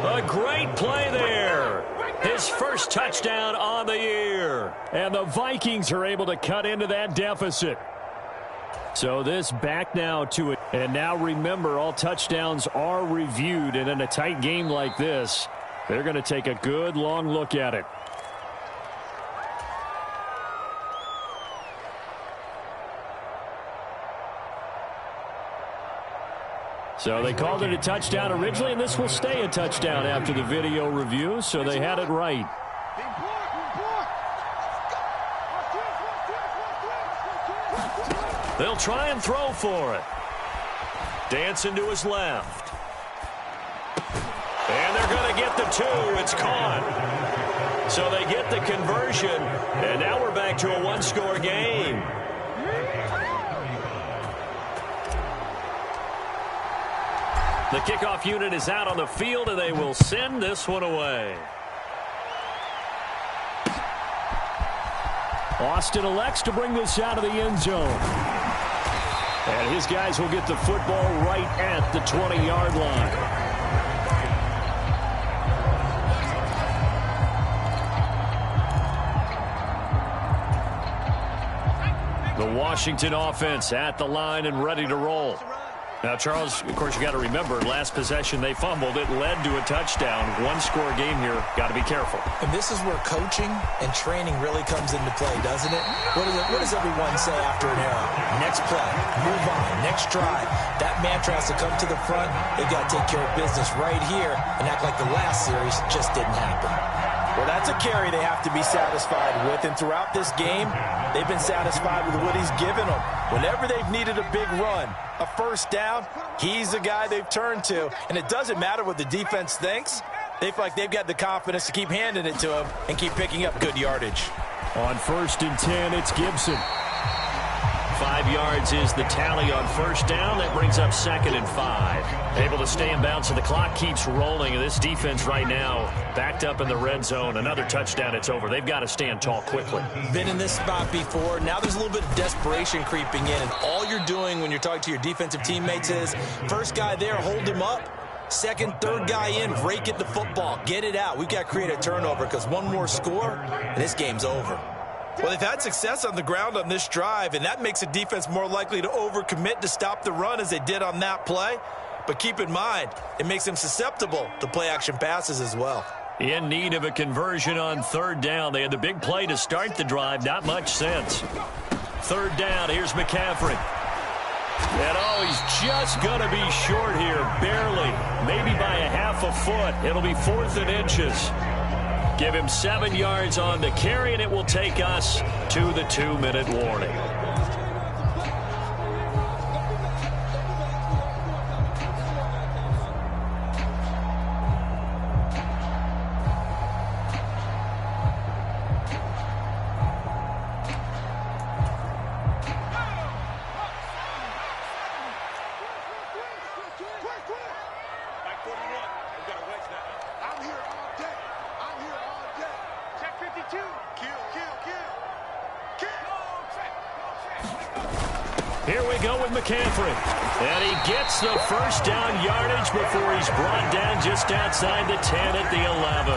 A great play there. His first touchdown on the year. And the Vikings are able to cut into that deficit. So this back now to it. And now remember, all touchdowns are reviewed. And in a tight game like this, they're going to take a good long look at it. So they called it a touchdown originally, and this will stay a touchdown after the video review, so they had it right. They'll try and throw for it. Dancing to his left. And they're going to get the 2. It's caught. So they get the conversion, and now we're back to a one-score game. The kickoff unit is out on the field, and they will send this one away. Austin elects to bring this out of the end zone. And his guys will get the football right at the 20-yard line. The Washington offense at the line and ready to roll. Now, Charles, of course, you got to remember, last possession they fumbled. It led to a touchdown. One-score game here. Got to be careful. And this is where coaching and training really comes into play, doesn't it? What does everyone say after an error? Next play, move on, next drive. That mantra has to come to the front. They've got to take care of business right here and act like the last series just didn't happen. Well, that's a carry they have to be satisfied with. And throughout this game, they've been satisfied with what he's given them. Whenever they've needed a big run, a first down, he's the guy they've turned to. And it doesn't matter what the defense thinks. They feel like they've got the confidence to keep handing it to him and keep picking up good yardage. On 1st and 10, it's Gibson. 5 yards is the tally on first down. That brings up 2nd and 5. Able to stay in bounds, so the clock keeps rolling. This defense right now backed up in the red zone. Another touchdown, it's over. They've got to stand tall quickly. Been in this spot before. Now there's a little bit of desperation creeping in, and all you're doing when you're talking to your defensive teammates is first guy there, hold him up. Second, third guy in, rake at the football. Get it out. We've got to create a turnover because one more score, and this game's over. Well, they've had success on the ground on this drive, and that makes the defense more likely to overcommit to stop the run as they did on that play. But keep in mind, it makes them susceptible to play-action passes as well. In need of a conversion on 3rd down. They had the big play to start the drive. Not much sense. 3rd down. Here's McCaffrey. And, he's just going to be short here. Barely. Maybe by a half a foot. It'll be 4th and inches. Give him 7 yards on the carry, and it will take us to the 2-minute warning. Here we go with McCaffrey. And he gets the first down yardage before he's brought down just outside the 10 at the 11.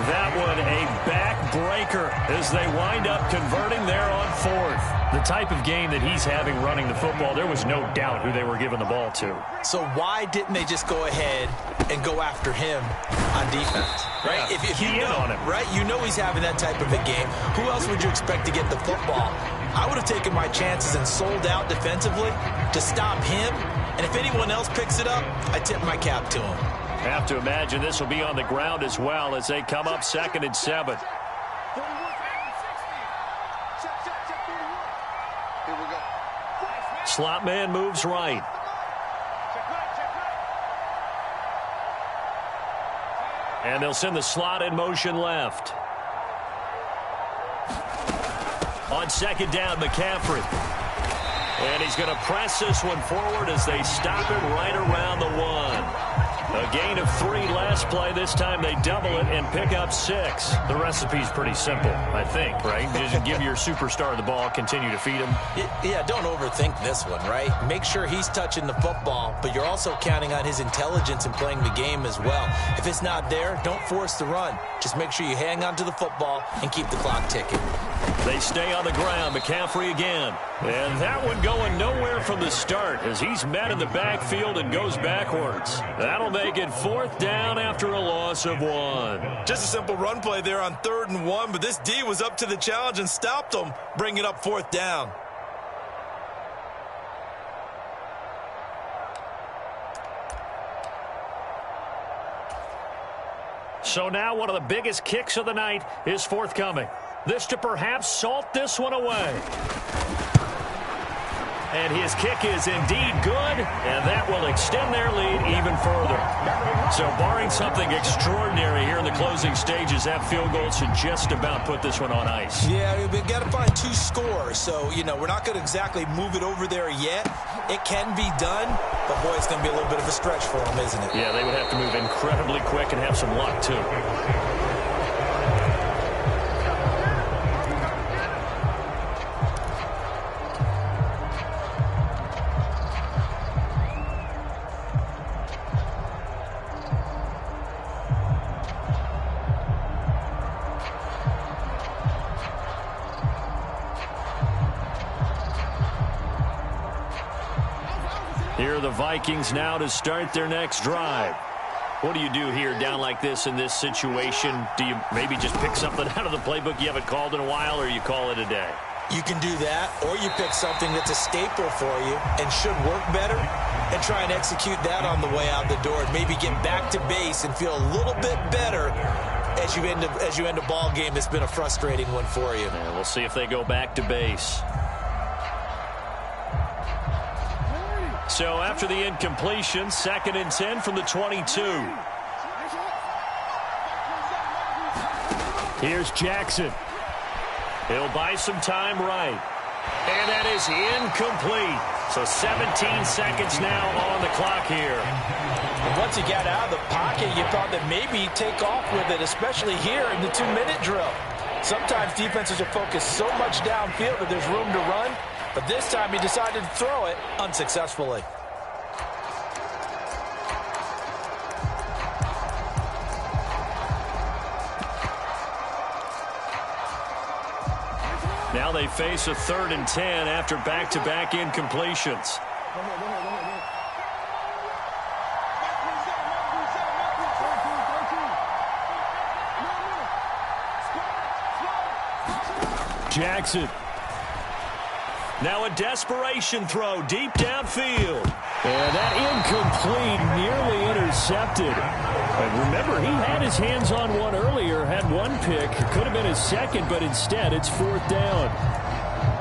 That one a backbreaker as they wind up converting there on 4th. The type of game that he's having running the football, there was no doubt who they were giving the ball to. So why didn't they just go ahead and go after him on defense? Right? Yeah, if you know, on him. right? You know he's having that type of a game. Who else would you expect to get the football? I would have taken my chances and sold out defensively to stop him. And if anyone else picks it up, I tip my cap to him. Have to imagine this will be on the ground as well as they come up 2nd and 7. Slot man moves right. And they'll send the slot in motion left. On 2nd down, McCaffrey. And he's going to press this one forward as they stop him right around the 1. A gain of 3 last play. This time they double it and pick up 6. The recipe's pretty simple, I think, right? Just give your superstar the ball, continue to feed him. Yeah, don't overthink this one, right? Make sure he's touching the football, but you're also counting on his intelligence in playing the game as well. If it's not there, don't force the run. Just make sure you hang on to the football and keep the clock ticking. They stay on the ground. McCaffrey again. And that one going nowhere from the start as he's met in the backfield and goes backwards. That'll make it 4th down after a loss of 1. Just a simple run play there on 3rd and 1, but this D was up to the challenge and stopped them, bringing up 4th down. So now one of the biggest kicks of the night is forthcoming. This to perhaps salt this one away. And his kick is indeed good, and that will extend their lead even further. So barring something extraordinary here in the closing stages, that field goal should just about put this one on ice. Yeah, we've got to find 2 scores. So, we're not going to exactly move it over there yet. It can be done, but, boy, it's going to be a little bit of a stretch for them, isn't it? Yeah, they would have to move incredibly quick and have some luck, too. Here are the Vikings now to start their next drive. What do you do here down like this in this situation? Do you maybe just pick something out of the playbook you haven't called in a while, or you call it a day? You can do that, or you pick something that's a staple for you and should work better and try and execute that on the way out the door and maybe get back to base and feel a little bit better as you end a ball game that's been a frustrating one for you. Yeah, we'll see if they go back to base. So after the incompletion, 2nd and 10 from the 22. Here's Jackson. He'll buy some time right. And that is incomplete. So 17 seconds now on the clock here. And once he got out of the pocket, you thought that maybe he'd take off with it, especially here in the 2-minute drill. Sometimes defenses will focus so much downfield that there's room to run. But this time he decided to throw it unsuccessfully. Now they face a 3rd and 10 after back-to-back incompletions. Jackson. Now a desperation throw deep downfield. And that incomplete, nearly intercepted. But remember, he had his hands on one earlier, had one pick. Could have been his second, but instead it's 4th down.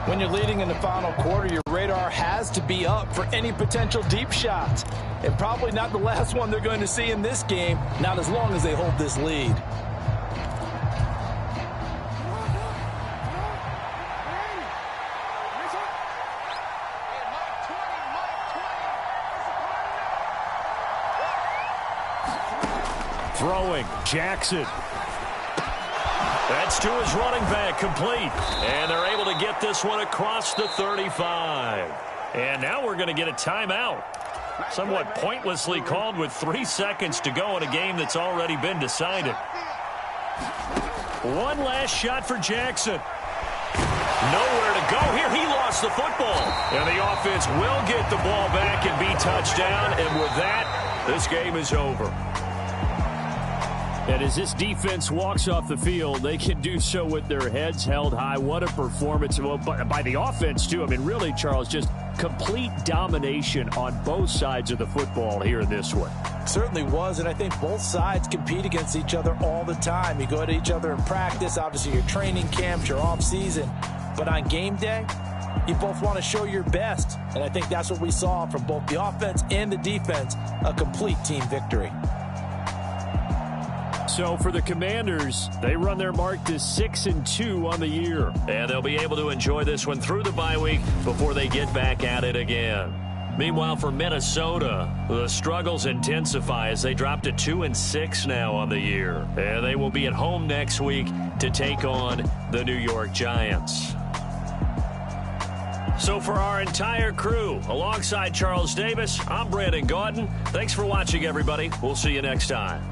When you're leading in the final quarter, your radar has to be up for any potential deep shots. And probably not the last one they're going to see in this game, not as long as they hold this lead. Throwing, Jackson. That's to his running back, complete. And they're able to get this one across the 35. And now we're going to get a timeout. Somewhat pointlessly called with 3 seconds to go in a game that's already been decided. One last shot for Jackson. Nowhere to go here. He lost the football. And the offense will get the ball back and be touchdown. And with that, this game is over. And as this defense walks off the field, they can do so with their heads held high. What a performance by the offense, too. I mean, really, Charles, just complete domination on both sides of the football here in this one. Certainly was, and I think both sides compete against each other all the time. You go at each other in practice, obviously your training camps, your off-season. But on game day, you both want to show your best. And I think that's what we saw from both the offense and the defense, a complete team victory. So for the Commanders, they run their mark to 6-2 on the year. And they'll be able to enjoy this one through the bye week before they get back at it again. Meanwhile, for Minnesota, the struggles intensify as they drop to 2-6 now on the year. And they will be at home next week to take on the New York Giants. So for our entire crew, alongside Charles Davis, I'm Brandon Gaudin. Thanks for watching, everybody. We'll see you next time.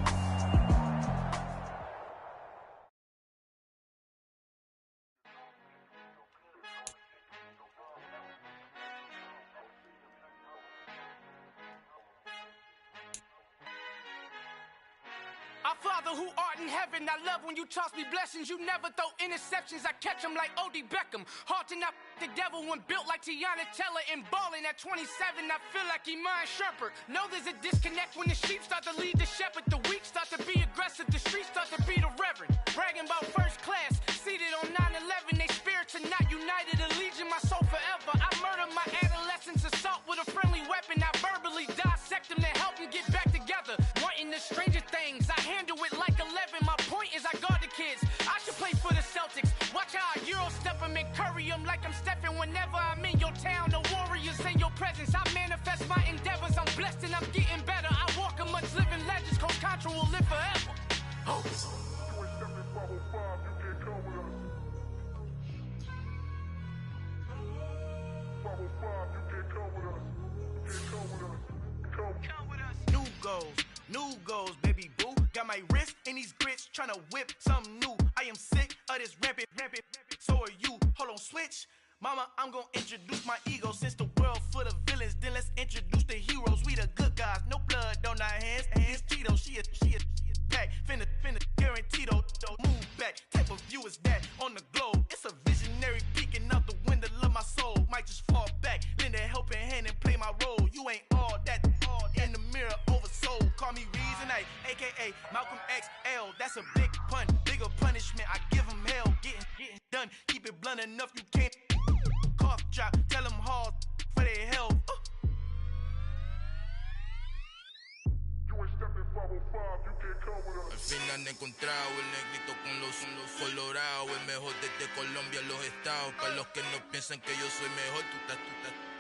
Our Father who art in heaven, I love when you toss me blessings. You never throw interceptions, I catch them like O.D. Beckham. Hard to not the devil when built like Tiana Teller. And balling at 27, I feel like Iman Shumpert. Know there's a disconnect when the sheep start to lead the shepherd. The weak start to be aggressive, the streets start to be the reverend. Bragging about first class, seated on 9/11. They spirits are not united, a legion, my soul forever. I murder my adolescence. New goals, baby boo. Got my wrist in these grits, tryna whip something new. I am sick of this rampant. So are you. Hold on, switch. Mama, I'm gonna introduce my ego. Since the world full of villains, then let's introduce the heroes. We the good guys, no blood on our hands. Hands Cheeto, she a pack. Finna guaranteed though. Move back, type of view is that on the globe? It's a visionary peeking out the window of my soul. Might just fall back, lend a helping hand and play my role. You ain't all that in the mirror oversold. Call me Reason A, aka Malcolm XL. That's a big pun, bigger punishment. I give him hell, getting done. Keep it blunt enough, you can't cough drop. Tell them hard for their health. Al fin han encontrado el negrito con los colorados, el mejor desde Colombia a los estados. Para los que no piensan que yo soy mejor,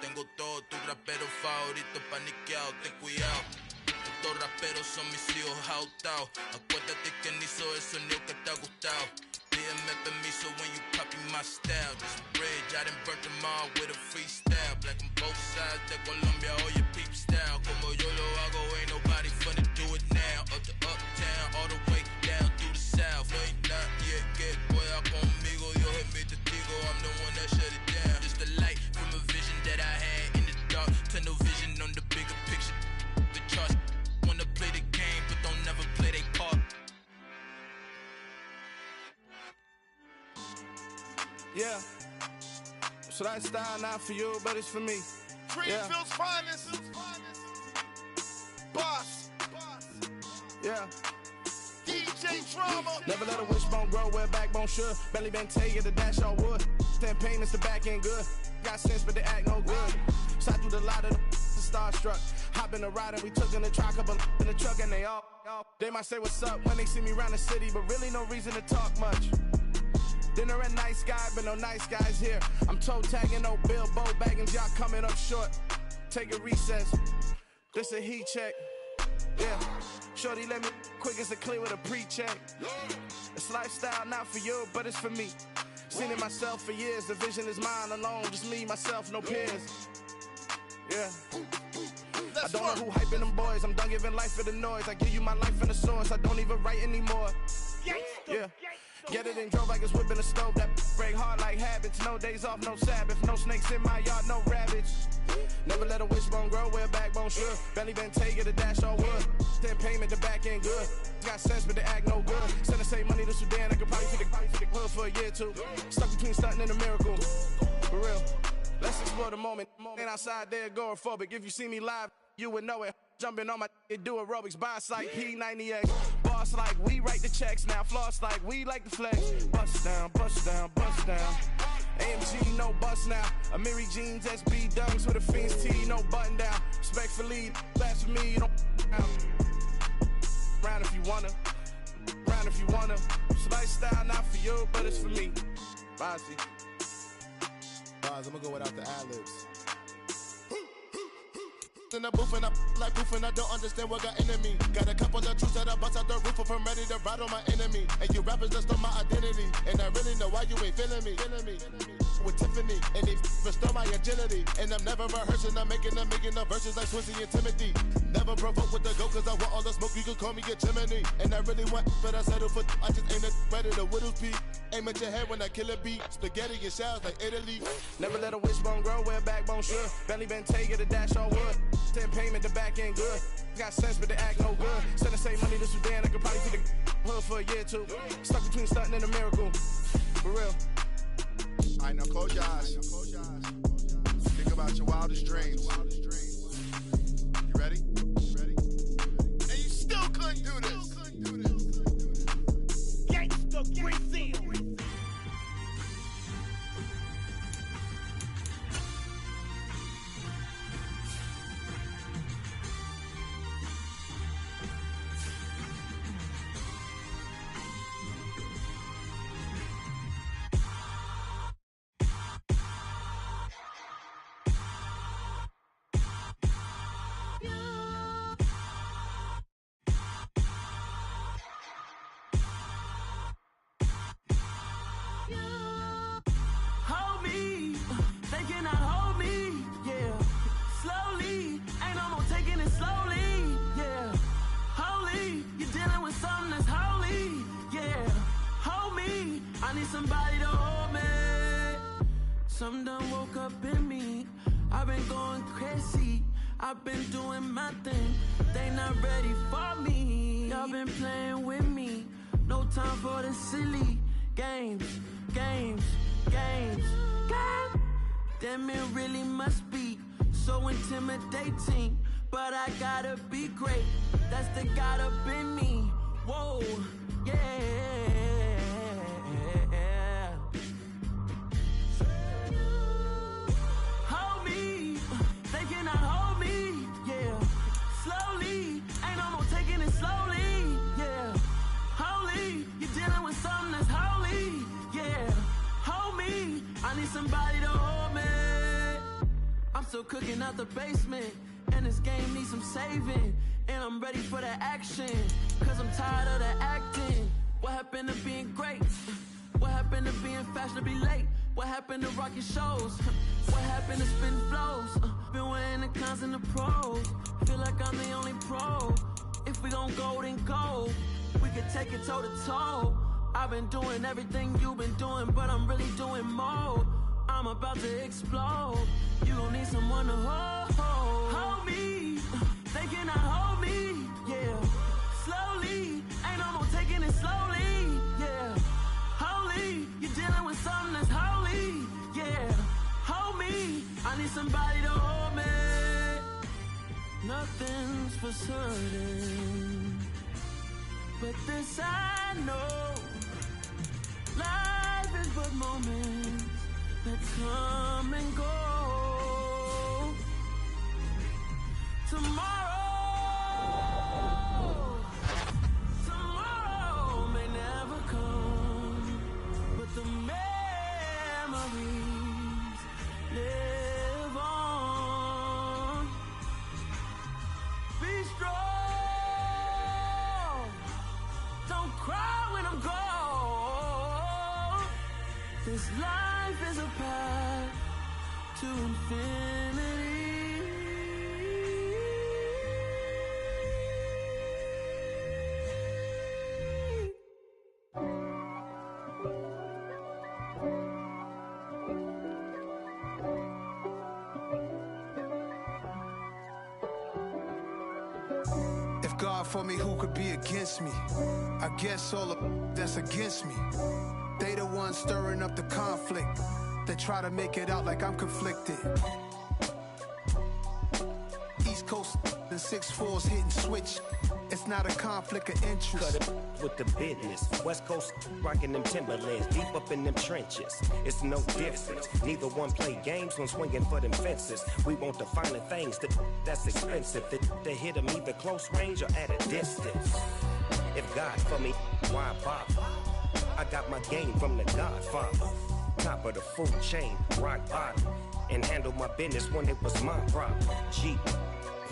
tengo todo, tu rapero favorito paniqueado, ten cuidado. Estos raperos son mis hijos autados. Acuérdate que ni hizo el sonido que te ha gustado. Pídeme permiso when you copy my style. This bridge, I done burnt them all with a freestyle. Black on both sides de Colombia, oye peep style. Como yo lo hago, ain't nobody finna do it now. Up to uptown, all the way down through the south. No ain't not yet, que pueda conmigo. Dios es mi testigo, I'm the one that shut it down. Just a light from a vision that I had in the dark. Tunnel vision on the bigger picture. The charts wanna play the game, but don't never play their part. Yeah, so that style not for you, but it's for me. Greenfield's finest. Boss. Yeah. DJ Drama. Never let a wishbone grow where a backbone should. Belly been take it, the dash all wood. 10 payments, the back end good. Got sense, but they act no good. Shot through the lot of the starstruck. Hop in the ride and we took in the truck, couple in the truck, and they all. They might say what's up when they see me round the city, but really no reason to talk much. Dinner at nice guy, but no nice guys here. I'm toe tagging, no Bilbo Baggins, y'all coming up short. Take a recess. This a heat check. Yeah. Shorty let me quick as a clear with a pre-check. It's lifestyle not for you, but it's for me. Seen it myself for years. The vision is mine alone, just me, myself, no peers. Yeah. I don't know who hyping them boys. I'm done giving life for the noise. I give you my life in the source. I don't even write anymore. Yeah. Get it and drove like it's whipping a stove. That break hard like habits. No days off, no Sabbath. No snakes in my yard, no rabbits. Never let a wishbone grow where a backbone should. Belly been take it, a dash all wood. 10 payment, the back end good. Got sense, but they act no good. Send the same money to Sudan. I could probably take the hood for a year or two. Stuck between stunting and a miracle. For real. Let's explore the moment. Ain't outside there agoraphobic. If you see me live, you would know it. Jumping on my do aerobics, buy site P90X. Boss like we write the checks now. Floss like we like the flex. Bust down, bust down, bust down. AMG, no bust now. Amiri jeans, SB dunks with a Fiends T, no button down. Respectfully, that's for me, you don't round if you wanna. Round if you wanna. It's lifestyle not for you, but it's for me. Bossy. Boss, I'm gonna go without the ad-libs. In the booth and I like proof and I don't understand what got into me. Got a couple of truths that I bust out the roof if I'm ready to ride on my enemy. And you rappers just stole my identity, and I really know why you ain't feeling me. With Tiffany, and they restore my agility. And I'm never rehearsing, I'm making the verses like Swizzy and Timothy. Never provoke with the go, cause I want all the smoke, you can call me a chimney. And I really want, but I settle for, I just aim at ready to Whittles Peak. Aim at your head when I kill a beat. Spaghetti and shells like Italy. Never let a wishbone grow where a backbone should. Belly been take it, a dash all wood. 10 payment, the back end good. Got sense, but they act no good. Send the same money to Sudan, I could probably take the hood for a year or two. Stuck between stunting and a miracle. For real. I know, close your eyes. Think about your wildest dreams. You ready? And you still couldn't do this. Gangsta Brazil. I'm going crazy. I've been doing my thing. They not ready for me. Y'all been playing with me. No time for the silly games. Damn, it really must be so intimidating. But I gotta be great. That's the God up in me. Whoa, yeah. Hold me, they cannot hold me, yeah. Slowly, ain't no more taking it slowly, yeah. Holy, you're dealing with something that's holy, yeah. Hold me, I need somebody to hold me. I'm still cooking out the basement, and this game needs some saving. And I'm ready for the action, cause I'm tired of the acting. What happened to being great? What happened to being fashionably late? What happened to rocking shows? What happened to spitting flows? Been wearing the cons and the pros. Feel like I'm the only pro. If we gon' go, then go. We could take it toe to toe. I've been doing everything you've been doing, but I'm really doing more. I'm about to explode. You gon' need someone to hold me. They cannot hold me, yeah. Slowly, ain't no more taking it slowly, yeah. Holy, you're dealing with something that's holy, yeah. Hold me, I need somebody to hold me. Nothing's for certain, but this I know. Life is but moments that come and go. Tomorrow may never come, but the memories live on. Be strong, don't cry when I'm gone. This life is a path to infinity. If God for me, who could be against me? I guess all of that's against me. They the ones stirring up the conflict. They try to make it out like I'm conflicted. East Coast and 6'4's hitting switch. It's not a conflict of interest. Cut it with the business. West Coast rocking them Timberlands, deep up in them trenches. It's no difference. Neither one play games when swinging for them fences. We want the finer things that's expensive. They hit them either close range or at a distance. If God for me, why bother? I got my game from the Godfather. Top of the food chain, rock bottom. And handle my business when it was my problem. Jeep.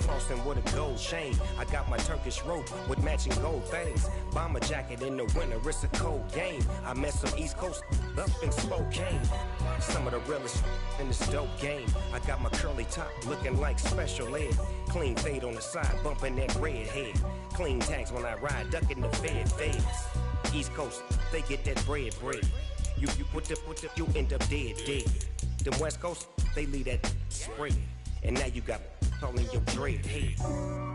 Flossing with a gold chain. I got my Turkish rope with matching gold things. Bomber jacket in the winter, it's a cold game. I met some East Coast up in Spokane. Some of the realest in this dope game. I got my curly top looking like special ed. Clean fade on the side, bumping that red head. Clean tags when I ride, ducking the feds. East Coast, they get that bread. You put the, you end up dead. Them West Coast, they leave that spread. And now you got all in your dread head.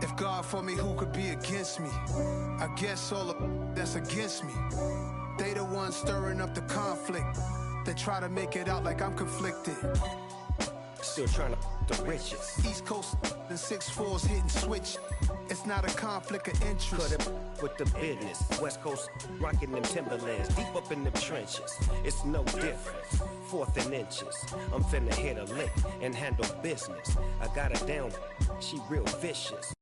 If God for me, who could be against me? I guess all of that's against me. They the ones stirring up the conflict. They try to make it out like I'm conflicted. Still trying to the riches. East Coast and 6'4's hitting switch. It's not a conflict of interest. Cut it with the business. West Coast rocking them Timberlands, deep up in them trenches. It's no difference. 4th and inches. I'm finna hit a lick and handle business. I got her down, she real vicious.